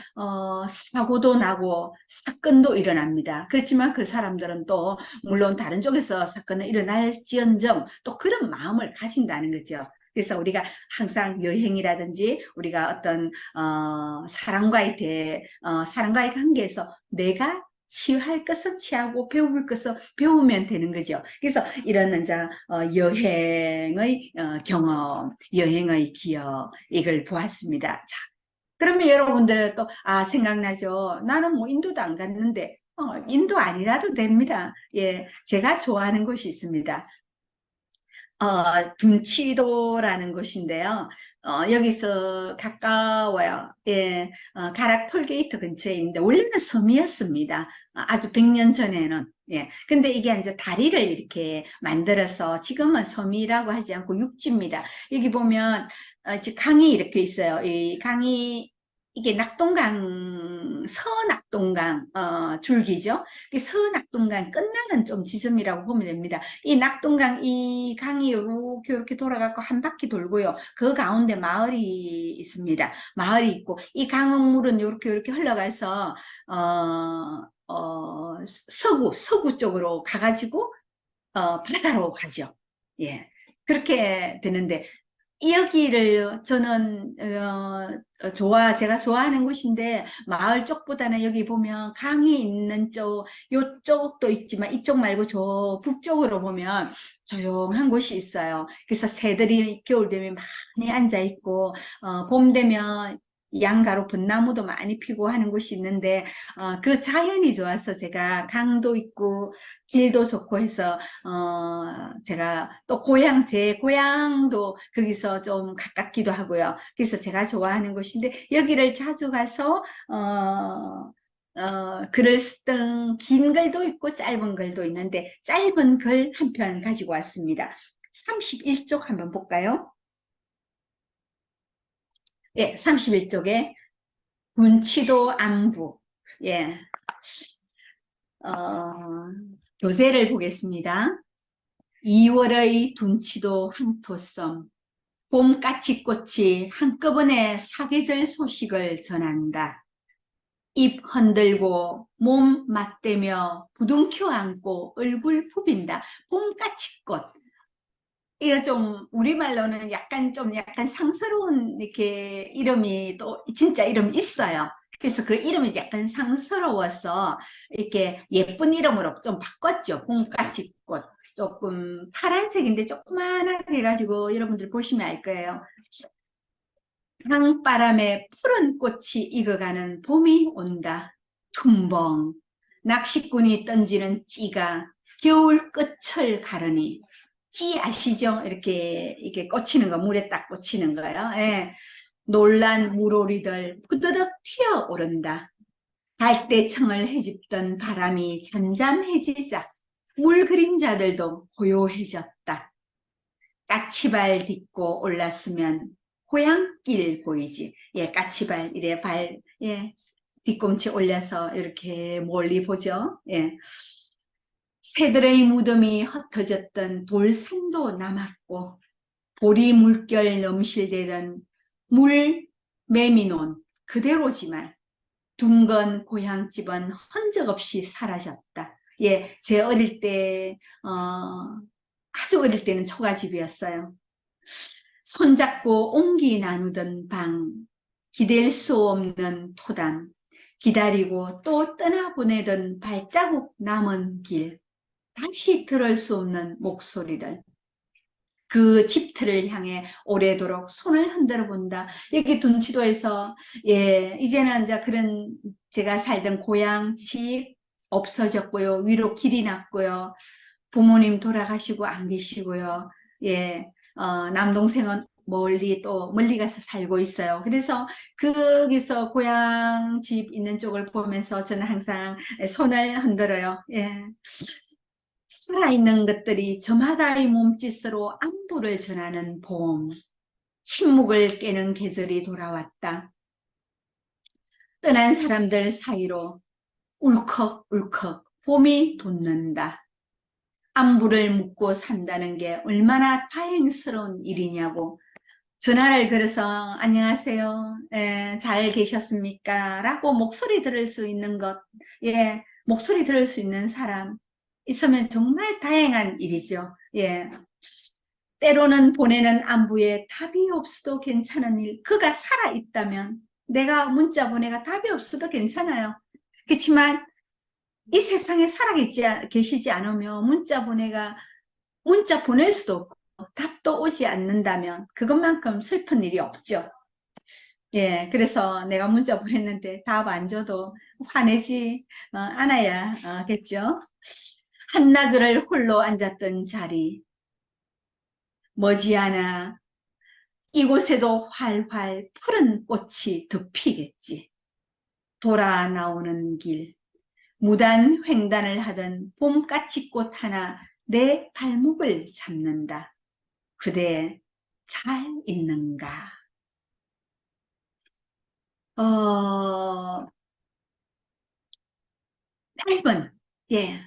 사고도 나고, 사건도 일어납니다. 그렇지만 그 사람들은 또, 물론 다른 쪽에서 사건은 일어날지언정 또 그런 마음을 가진다는 거죠. 그래서 우리가 항상 여행이라든지 우리가 어떤 사람과의 관계에서 내가 취할 것은 취하고 배울 것은 배우면 되는 거죠. 그래서 이런 이제 여행의 경험, 여행의 기억 이걸 보았습니다. 자, 그러면 여러분들 또 생각나죠? 나는 뭐 인도도 안 갔는데 인도 아니라도 됩니다. 예, 제가 좋아하는 곳이 있습니다. 둔치도라는 곳인데요. 여기서 가까워요. 예, 가락 톨게이트 근처에 있는데, 원래는 섬이었습니다. 아주 100년 전에는. 예. 근데 이게 이제 다리를 이렇게 만들어서 지금은 섬이라고 하지 않고 육지입니다. 여기 보면, 지금 강이 이렇게 있어요. 이 강이, 이게 서낙동강, 줄기죠. 서낙동강 끝나는 좀 지점이라고 보면 됩니다. 이 낙동강, 이 강이 이렇게 돌아가고 한 바퀴 돌고요. 그 가운데 마을이 있습니다. 마을이 있고, 이 강물은 이렇게 흘러가서, 서구 쪽으로 가가지고, 바다로 가죠. 예. 그렇게 되는데, 여기를 저는 제가 좋아하는 곳인데 마을 쪽보다는 여기 보면 강이 있는 쪽 요쪽도 있지만 이쪽 말고 저 북쪽으로 보면 조용한 곳이 있어요. 그래서 새들이 겨울 되면 많이 앉아 있고 봄 되면 양가로 벚나무도 많이 피고 하는 곳이 있는데 그 자연이 좋아서 제가 강도 있고 길도 좋고 해서 제가 또 제 고향도 거기서 좀 가깝기도 하고요. 그래서 제가 좋아하는 곳인데, 여기를 자주 가서, 글을 쓰던 긴 글도 있고 짧은 글도 있는데, 짧은 글 한 편 가지고 왔습니다. 31쪽 한번 볼까요? 예, 31쪽에 군치도 안부. 예, 어, 교재를 보겠습니다. 2월의 둔치도 한토섬 봄까치꽃이 한꺼번에 사계절 소식을 전한다. 입 흔들고 몸 맞대며 부둥켜 안고 얼굴 부빈다. 봄까치꽃. 이거 좀 우리말로는 약간 상스러운 이렇게 이름이 또 진짜 이름이 있어요. 그래서 그 이름이 약간 상스러워서 이렇게 예쁜 이름으로 좀 바꿨죠. 봄까치꽃. 조금 파란색인데 조그만하게 해가지고 여러분들 보시면 알 거예요. 강바람에 푸른 꽃이 익어가는 봄이 온다. tum벙 낚시꾼이 던지는 찌가 겨울 끝을 가르니 찌 아시죠? 이렇게 꽂히는 거 물에 딱 꽂히는 거예요. 예. 놀란 물오리들 후드득 튀어오른다. 갈대청을 헤집던 바람이 잠잠해지자 물 그림자들도 고요해졌다. 까치발 딛고 올랐으면 고향길 보이지. 예, 까치발, 예, 뒤꿈치 올려서 이렇게 멀리 보죠. 예. 새들의 무덤이 흩어졌던 돌산도 남았고, 보리 물결 넘실대던 물 매미논 그대로지만, 둥근 고향집은 흔적 없이 사라졌다. 예, 제 어릴 때, 아주 어릴 때는 초가집이었어요. 손잡고 옹기 나누던 방, 기댈 수 없는 토담, 기다리고 또 떠나보내던 발자국 남은 길, 다시 들을 수 없는 목소리들, 그 집틀을 향해 오래도록 손을 흔들어 본다. 여기 둔치도에서, 예, 이제는 이제 그런 제가 살던 고향 집 없어졌고요. 위로 길이 났고요. 부모님 돌아가시고 안 계시고요. 예, 남동생은 멀리 가서 살고 있어요. 그래서 거기서 고향 집 있는 쪽을 보면서 저는 항상 손을 흔들어요. 예. 살아있는 것들이 저마다의 몸짓으로 안부를 전하는 봄, 침묵을 깨는 계절이 돌아왔다. 떠난 사람들 사이로 울컥울컥 봄이 돋는다. 안부를 묻고 산다는 게 얼마나 다행스러운 일이냐고. 전화를 걸어서 안녕하세요. 예, 잘 계셨습니까? 라고 목소리 들을 수 있는 것. 예, 목소리 들을 수 있는 사람 있으면 정말 다행한 일이죠. 예. 때로는 보내는 안부에 답이 없어도 괜찮은 일, 그가 살아있다면 내가 문자 보내가 답이 없어도 괜찮아요. 그렇지만 이 세상에 계시지 않으며 문자 보낼 수도 없고 답도 오지 않는다면 그것만큼 슬픈 일이 없죠. 예, 그래서 내가 문자 보냈는데 답 안 줘도 화내지 않아야겠죠. 한나절을 홀로 앉았던 자리, 머지않아 이곳에도 활활 푸른 꽃이 덮이겠지. 돌아 나오는 길, 무단 횡단을 하던 봄까치꽃 하나 내 발목을 잡는다. 그대 잘 있는가? 어, 짧은, 예,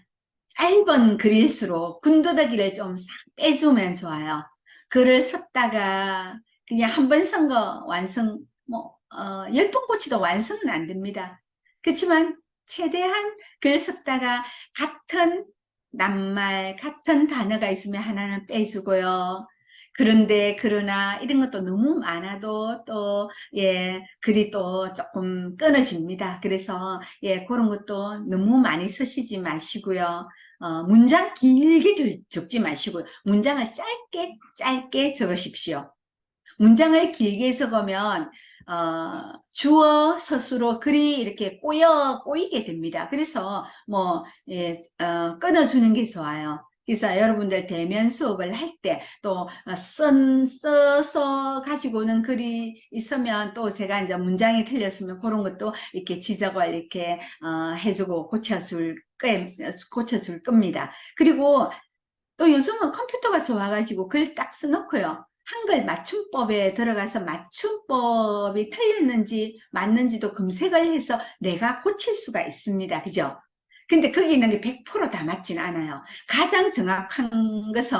짧은 글일수록 군더더기를 좀 싹 빼주면 좋아요. 글을 썼다가 그냥 한 번 쓴 거 완성, 뭐, 10번 고치도 완성은 안 됩니다. 그렇지만 최대한 글 썼다가 같은 낱말, 같은 단어가 있으면 하나는 빼주고요. 그런데, 그러나 이런 것도 너무 많아도 또, 예, 글이 또 조금 끊어집니다. 그래서, 예, 그런 것도 너무 많이 쓰시지 마시고요. 문장 길게 적지 마시고요. 문장을 짧게, 짧게 적으십시오. 문장을 길게 적으면 주어 서술어 글이 이렇게 꼬이게 됩니다. 그래서 뭐 예, 끊어주는 게 좋아요. 그래서 여러분들 대면 수업을 할 때 또 써서 가지고 오는 글이 있으면 또 제가 이제 문장이 틀렸으면 그런 것도 이렇게 지적을 이렇게 해주고 고쳐줄 겁니다. 그리고 또 요즘은 컴퓨터가 좋아가지고 글 딱 써놓고요. 한글 맞춤법에 들어가서 맞춤법이 틀렸는지 맞는지도 검색을 해서 내가 고칠 수가 있습니다. 그죠? 근데 거기 있는 게 100%다 맞진 않아요. 가장 정확한 것은,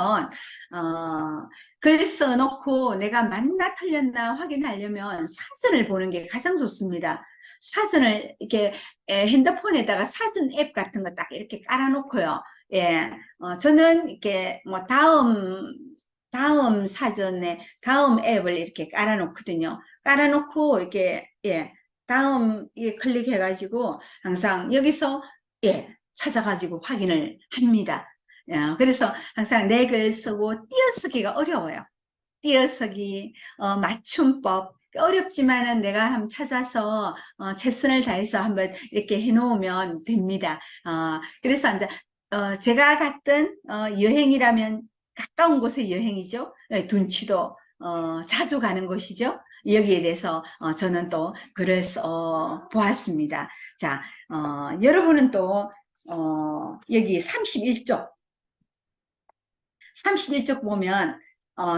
글 써놓고 내가 맞나 틀렸나 확인하려면 사전을 보는 게 가장 좋습니다. 사전을 이렇게 핸드폰에다가 사전 앱 같은 거 딱 이렇게 깔아놓고요. 예, 저는 이렇게 뭐 다음 사전에 다음 앱을 이렇게 깔아놓거든요. 깔아놓고 이렇게, 예, 다음 예, 클릭해가지고 항상 여기서, 예, 찾아가지고 확인을 합니다. 그래서 항상 내 글 쓰고 띄어쓰기가 어려워요. 띄어쓰기, 맞춤법, 어렵지만은 내가 한번 찾아서 최선을 다해서 한번 이렇게 해놓으면 됩니다. 그래서 이제 제가 갔던 여행이라면 가까운 곳의 여행이죠. 예, 둔치도 자주 가는 곳이죠. 여기에 대해서 저는 또 글을 써 보았습니다. 자, 여러분은 또 여기 31쪽 31쪽 보면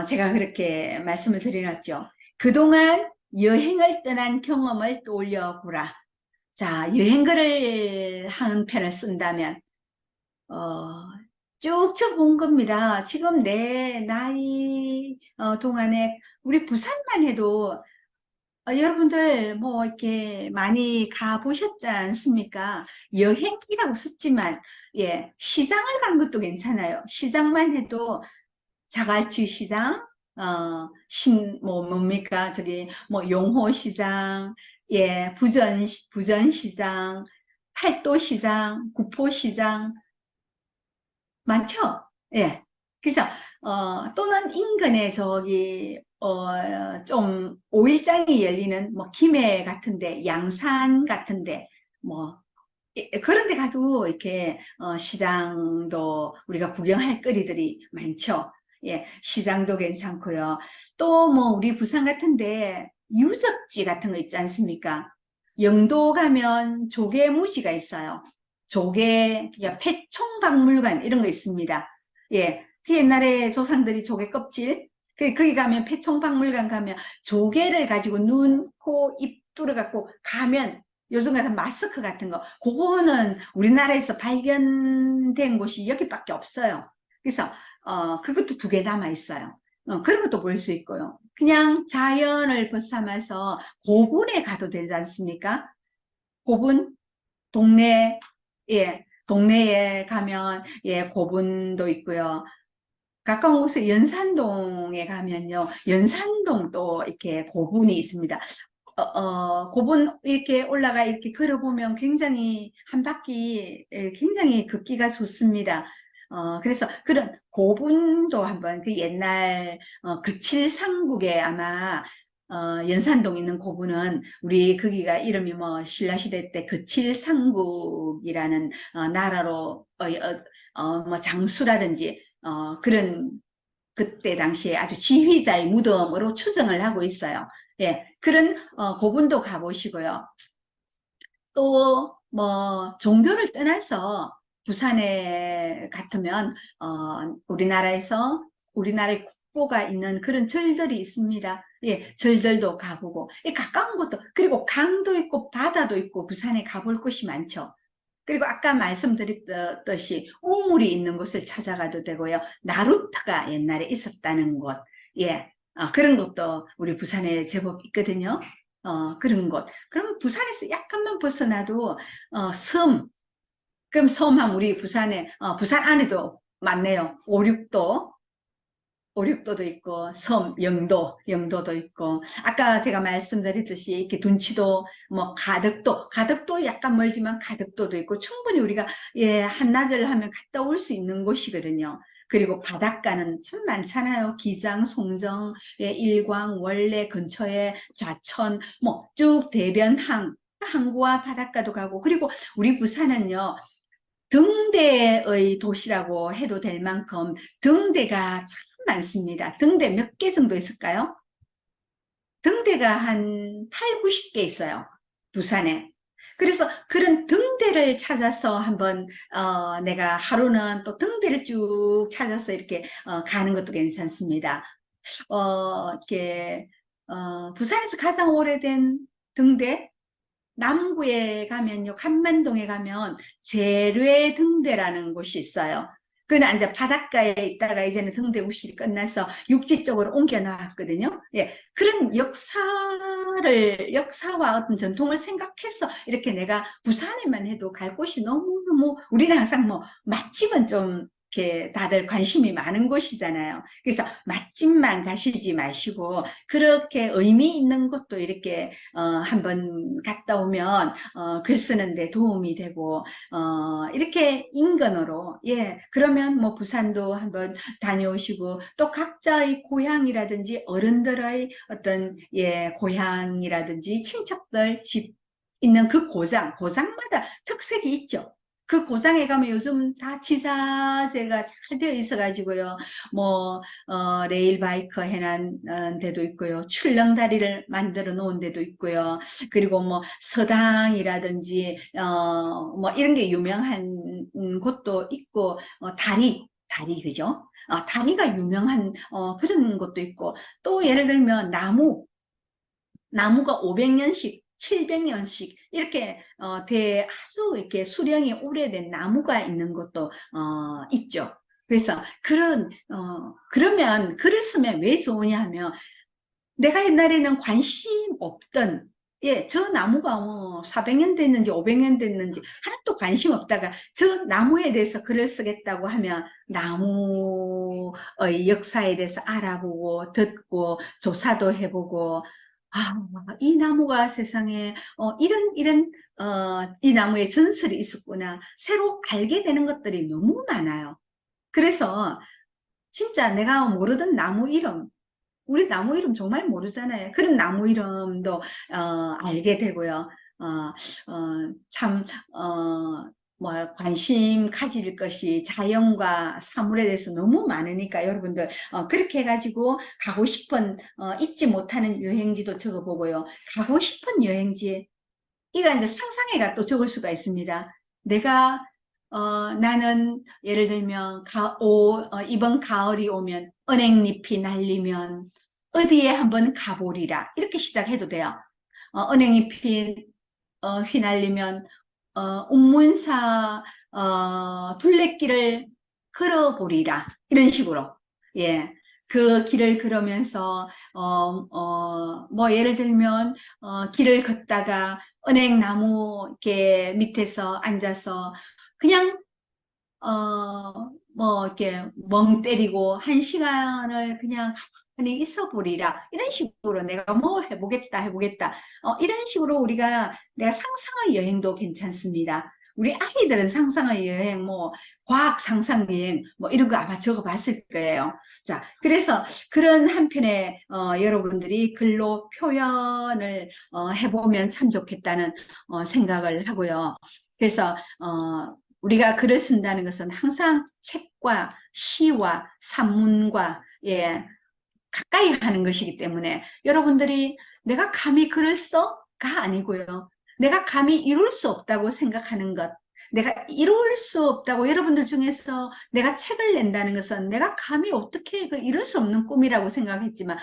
제가 그렇게 말씀을 드려놨죠. 그동안 여행을 떠난 경험을 떠올려 보라. 자, 여행글을 한 편을 쓴다면 어, 쭉 쳐본 겁니다. 지금 내 나이 동안에 우리 부산만 해도 여러분들 뭐 이렇게 많이 가 보셨지 않습니까? 여행이라고 썼지만 예, 시장을 간 것도 괜찮아요. 시장만 해도 자갈치 시장, 뭡니까? 저기, 뭐, 용호시장, 예, 부전시장, 팔도시장, 구포시장, 많죠? 예. 그래서, 또는 인근에 저기, 좀, 5일장이 열리는, 뭐, 김해 같은데, 양산 같은데, 뭐, 그런 데 가도 이렇게 시장도 우리가 구경할 거리들이 많죠. 예, 시장도 괜찮고요. 또 뭐 우리 부산 같은데 유적지 같은 거 있지 않습니까? 영도 가면 조개무지가 있어요. 폐총박물관 이런 거 있습니다. 예, 그 옛날에 조상들이 조개 껍질, 거기 가면 폐총박물관 가면 조개를 가지고 눈, 코, 입 뚫어갖고 가면 요즘 같은 마스크 같은 거, 그거는 우리나라에서 발견된 곳이 여기밖에 없어요. 그래서, 그것도 2개 남아 있어요. 그런 것도 볼 수 있고요. 그냥 자연을 벗삼아서 고분에 가도 되지 않습니까? 고분, 동네, 예, 동네에 가면, 예, 고분도 있고요. 가까운 곳에 연산동에 가면요, 연산동 또 이렇게 고분이 있습니다. 고분 이렇게 올라가 이렇게 걸어보면 굉장히 한 바퀴 굉장히 걷기가 좋습니다. 그래서 그런 고분도 한번 그 옛날 그칠상국에 아마 연산동 있는 고분은 우리 거기가 이름이 뭐 신라시대 때 그칠상국이라는 나라로 뭐 장수라든지 그런 그때 당시에 아주 지휘자의 무덤으로 추정을 하고 있어요. 예, 그런 고분도 가보시고요. 또 뭐 종교를 떠나서 부산에 같으면 우리나라의 국보가 있는 그런 절들이 있습니다. 예, 절들도 가보고 가까운 곳도 그리고 강도 있고 바다도 있고 부산에 가볼 곳이 많죠. 그리고 아까 말씀드렸듯이 우물이 있는 곳을 찾아가도 되고요. 나루터가 옛날에 있었다는 곳, 예, 그런 곳도 우리 부산에 제법 있거든요. 그런 곳. 그러면 부산에서 약간만 벗어나도 섬, 그럼 섬하면 우리 부산에 부산 안에도 많네요. 오륙도도 있고 섬 영도도 있고 아까 제가 말씀드렸듯이 이렇게 둔치도 뭐 가덕도 약간 멀지만 가덕도도 있고 충분히 우리가 예 한낮을 하면 갔다 올 수 있는 곳이거든요. 그리고 바닷가는 참 많잖아요. 기장, 송정, 예, 일광, 원래 근처에 좌천, 뭐 쭉 대변항, 항구와 바닷가도 가고 그리고 우리 부산은요. 등대의 도시라고 해도 될 만큼 등대가 참 많습니다. 등대 몇 개 정도 있을까요? 등대가 한 8, 90개 있어요. 부산에. 그래서 그런 등대를 찾아서 한번 내가 하루는 또 등대를 쭉 찾아서 이렇게 가는 것도 괜찮습니다. 이렇게 부산에서 가장 오래된 등대 남구에 가면요, 간만동에 가면 제례등대라는 곳이 있어요. 그는 이제 바닷가에 있다가 이제는 등대 구실이 끝나서 육지 쪽으로 옮겨 나왔거든요. 예, 그런 역사와 어떤 전통을 생각해서 이렇게 내가 부산에만 해도 갈 곳이 너무너무, 우리는 항상 뭐 맛집은 좀 이렇게 다들 관심이 많은 곳이잖아요. 그래서 맛집만 가시지 마시고 그렇게 의미 있는 곳도 이렇게 한번 갔다 오면 글 쓰는데 도움이 되고 이렇게 인근으로 예 그러면 뭐 부산도 한번 다녀오시고 또 각자의 고향이라든지 어른들의 어떤 예 고향이라든지 친척들 집 있는 그 고장마다 특색이 있죠. 그 고장에 가면 요즘 다 지자재가 잘 되어 있어가지고요. 뭐 레일바이크 해놓은 데도 있고요. 출렁다리를 만들어 놓은 데도 있고요. 그리고 뭐 서당이라든지 뭐 이런 게 유명한 곳도 있고 다리 그죠? 다리가 유명한 그런 곳도 있고 또 예를 들면 나무가 500년씩 700년씩 이렇게 아주 이렇게 수령이 오래된 나무가 있는 것도 있죠. 그래서 그러면 글을 쓰면 왜 좋으냐 하면 내가 옛날에는 관심 없던 예, 저 나무가 뭐 400년 됐는지 500년 됐는지 하나도 관심 없다가 저 나무에 대해서 글을 쓰겠다고 하면 나무의 역사에 대해서 알아보고 듣고 조사도 해보고 이 나무가 세상에 이 나무의 전설이 있었구나. 새로 알게 되는 것들이 너무 많아요. 그래서 진짜 내가 모르던 나무 이름 우리 나무 이름 정말 모르잖아요. 그런 나무 이름도 알게 되고요. 어, 참, 뭐, 관심 가질 것이 자연과 사물에 대해서 너무 많으니까 여러분들, 그렇게 해가지고 가고 싶은, 잊지 못하는 여행지도 적어보고요. 가고 싶은 여행지, 이거 이제 상상해가 또 적을 수가 있습니다. 나는 예를 들면, 이번 가을이 오면, 은행잎이 날리면, 어디에 한번 가보리라. 이렇게 시작해도 돼요. 은행잎이 휘날리면 운문사 둘레길을 걸어보리라 이런 식으로 예. 그 길을 걸으면서 뭐 예를 들면 길을 걷다가 은행나무 이렇게 밑에서 앉아서 그냥 뭐 이렇게 멍 때리고 한 시간을 그냥 가만히 있어 보리라. 이런 식으로 내가 뭐 해보겠다. 이런 식으로 우리가 내가 상상의 여행도 괜찮습니다. 우리 아이들은 상상의 여행, 뭐 과학 상상 여행, 뭐 이런 거 아마 적어봤을 거예요. 자, 그래서 그런 한편에 여러분들이 글로 표현을 해보면 참 좋겠다는 생각을 하고요. 그래서 우리가 글을 쓴다는 것은 항상 책과 시와 산문과 예, 가까이 하는 것이기 때문에 여러분들이 내가 감히 글을 써가 아니고요. 내가 감히 이룰 수 없다고 생각하는 것, 내가 이룰 수 없다고 여러분들 중에서 내가 책을 낸다는 것은 내가 감히 어떻게 그 이룰 수 없는 꿈이라고 생각했지만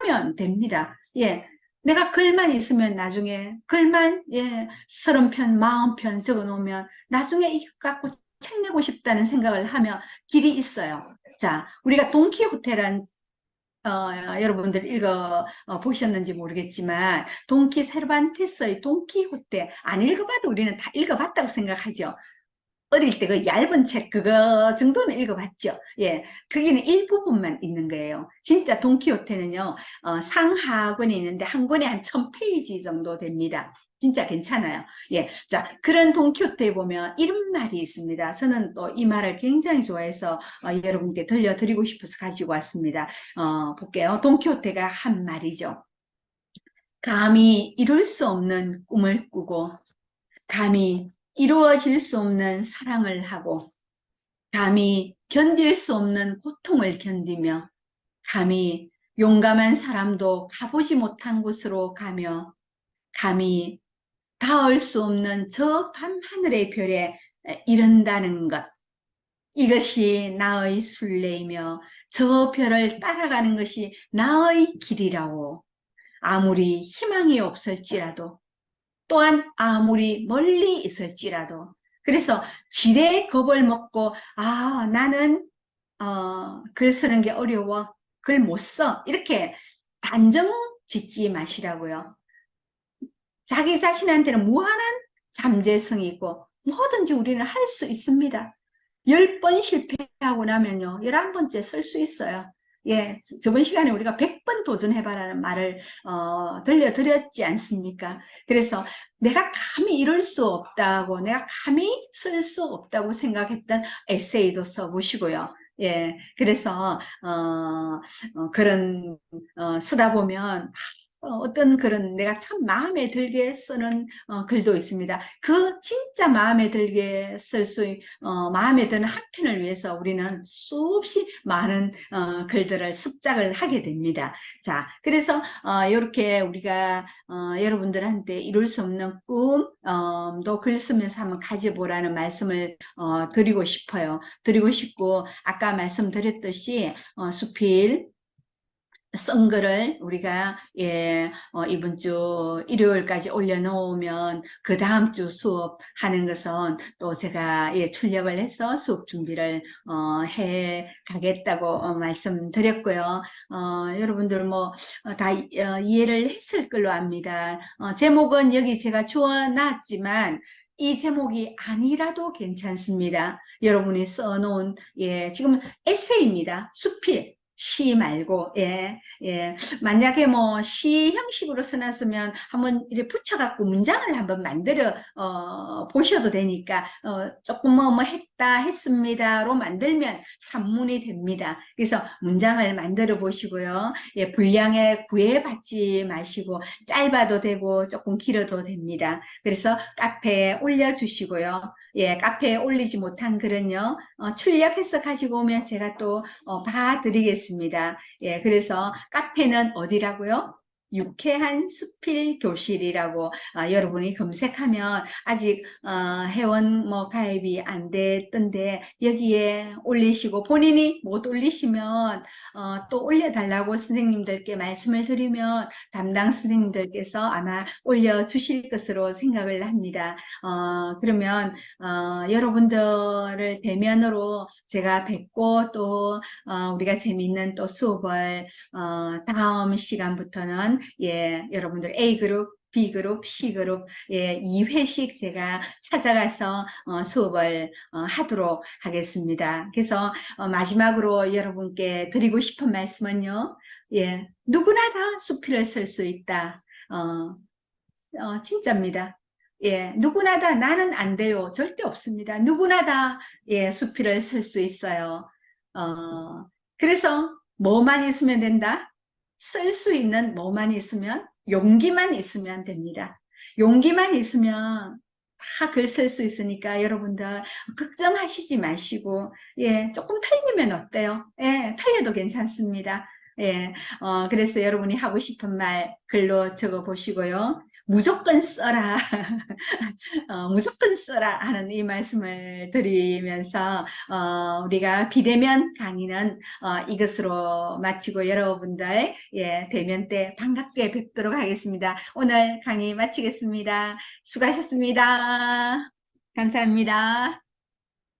하면 됩니다. 예. 내가 글만 있으면 나중에 글만 30편, 40편 적어 놓으면 나중에 이거 갖고 책 내고 싶다는 생각을 하면 길이 있어요. 자, 우리가 돈키호테란 여러분들 보셨는지 모르겠지만, 세르반테스의 돈키호테, 안 읽어봐도 우리는 다 읽어봤다고 생각하죠. 어릴 때 그 얇은 책 그거 정도는 읽어봤죠. 예, 거기는 일부분만 있는 거예요. 진짜 돈키호테는요, 상하권이 있는데 한 권에 한 1000페이지 정도 됩니다. 진짜 괜찮아요. 예, 자, 그런 돈키호테에 보면 이런 말이 있습니다. 저는 또 이 말을 굉장히 좋아해서 여러분께 들려드리고 싶어서 가지고 왔습니다. 볼게요. 돈키호테가 한 말이죠. 감히 이룰 수 없는 꿈을 꾸고 감히 이루어질 수 없는 사랑을 하고 감히 견딜 수 없는 고통을 견디며 감히 용감한 사람도 가보지 못한 곳으로 가며 감히 닿을 수 없는 저 밤하늘의 별에 이른다는 것. 이것이 나의 순례이며 저 별을 따라가는 것이 나의 길이라고. 아무리 희망이 없을지라도 또한 아무리 멀리 있을지라도 그래서 지레 겁을 먹고 나는 글 쓰는 게 어려워 글 못 써 이렇게 단정 짓지 마시라고요. 자기 자신한테는 무한한 잠재성이 있고 뭐든지 우리는 할 수 있습니다. 10번 실패하고 나면요 11번째 쓸 수 있어요. 예, 저번 시간에 우리가 100번 도전해봐라는 말을 들려드렸지 않습니까? 그래서 내가 감히 이룰 수 없다고, 내가 감히 쓸 수 없다고 생각했던 에세이도 써보시고요. 예, 그래서 그런 쓰다 보면 어떤 글은 내가 참 마음에 들게 쓰는 글도 있습니다. 그 진짜 마음에 들게 마음에 드는 한 편을 위해서 우리는 수없이 많은 글들을 습작을 하게 됩니다. 자, 그래서 이렇게 우리가 여러분들한테 이룰 수 없는 꿈도 글 쓰면서 한번 가져보라는 말씀을 드리고 싶어요. 드리고 싶고 아까 말씀드렸듯이 수필 쓴 거를 우리가 이번 주 일요일까지 올려놓으면 그 다음 주 수업하는 것은 또 제가 출력을 해서 수업 준비를 해 가겠다고 말씀드렸고요. 여러분들 뭐 다 이해를 했을 걸로 압니다. 제목은 여기 제가 주어놨지만 이 제목이 아니라도 괜찮습니다. 여러분이 써놓은 지금 에세이입니다. 수필. 시 말고, 만약에 뭐, 시 형식으로 써놨으면 한번 이렇게 붙여갖고 문장을 한번 만들어, 보셔도 되니까, 조금 뭐 했습니다로 만들면 산문이 됩니다. 그래서 문장을 만들어 보시고요. 예, 분량에 구애받지 마시고, 짧아도 되고, 조금 길어도 됩니다. 그래서 카페에 올려주시고요. 예, 카페에 올리지 못한 글은요, 출력해서 가지고 오면 제가 또 봐드리겠습니다. 예, 그래서 카페는 어디라고요? 유쾌한 수필 교실이라고 여러분이 검색하면 아직 회원 뭐 가입이 안 됐던데 여기에 올리시고 본인이 못 올리시면 또 올려달라고 선생님들께 말씀을 드리면 담당 선생님들께서 아마 올려주실 것으로 생각을 합니다. 그러면 여러분들을 대면으로 제가 뵙고 또 우리가 재미있는 또 수업을 다음 시간부터는 여러분들 A그룹 B그룹, C그룹, 예, 2회씩 제가 찾아가서 수업을 하도록 하겠습니다. 그래서 마지막으로 여러분께 드리고 싶은 말씀은요, 예, 누구나 다 수필을 쓸 수 있다. 진짜입니다. 예, 누구나 다 나는 안 돼요. 절대 없습니다. 누구나 다, 예, 수필을 쓸 수 있어요. 어, 그래서 뭐만 있으면 된다? 쓸 수 있는 뭐만 있으면, 용기만 있으면 됩니다. 용기만 있으면 다 글 쓸 수 있으니까 여러분들 걱정하시지 마시고, 예, 조금 틀리면 어때요? 예, 틀려도 괜찮습니다. 예, 그래서 여러분이 하고 싶은 말 글로 적어 보시고요. 무조건 써라. 무조건 써라 하는 이 말씀을 드리면서 우리가 비대면 강의는 이것으로 마치고 여러분들 예, 대면 때 반갑게 뵙도록 하겠습니다. 오늘 강의 마치겠습니다. 수고하셨습니다. 감사합니다.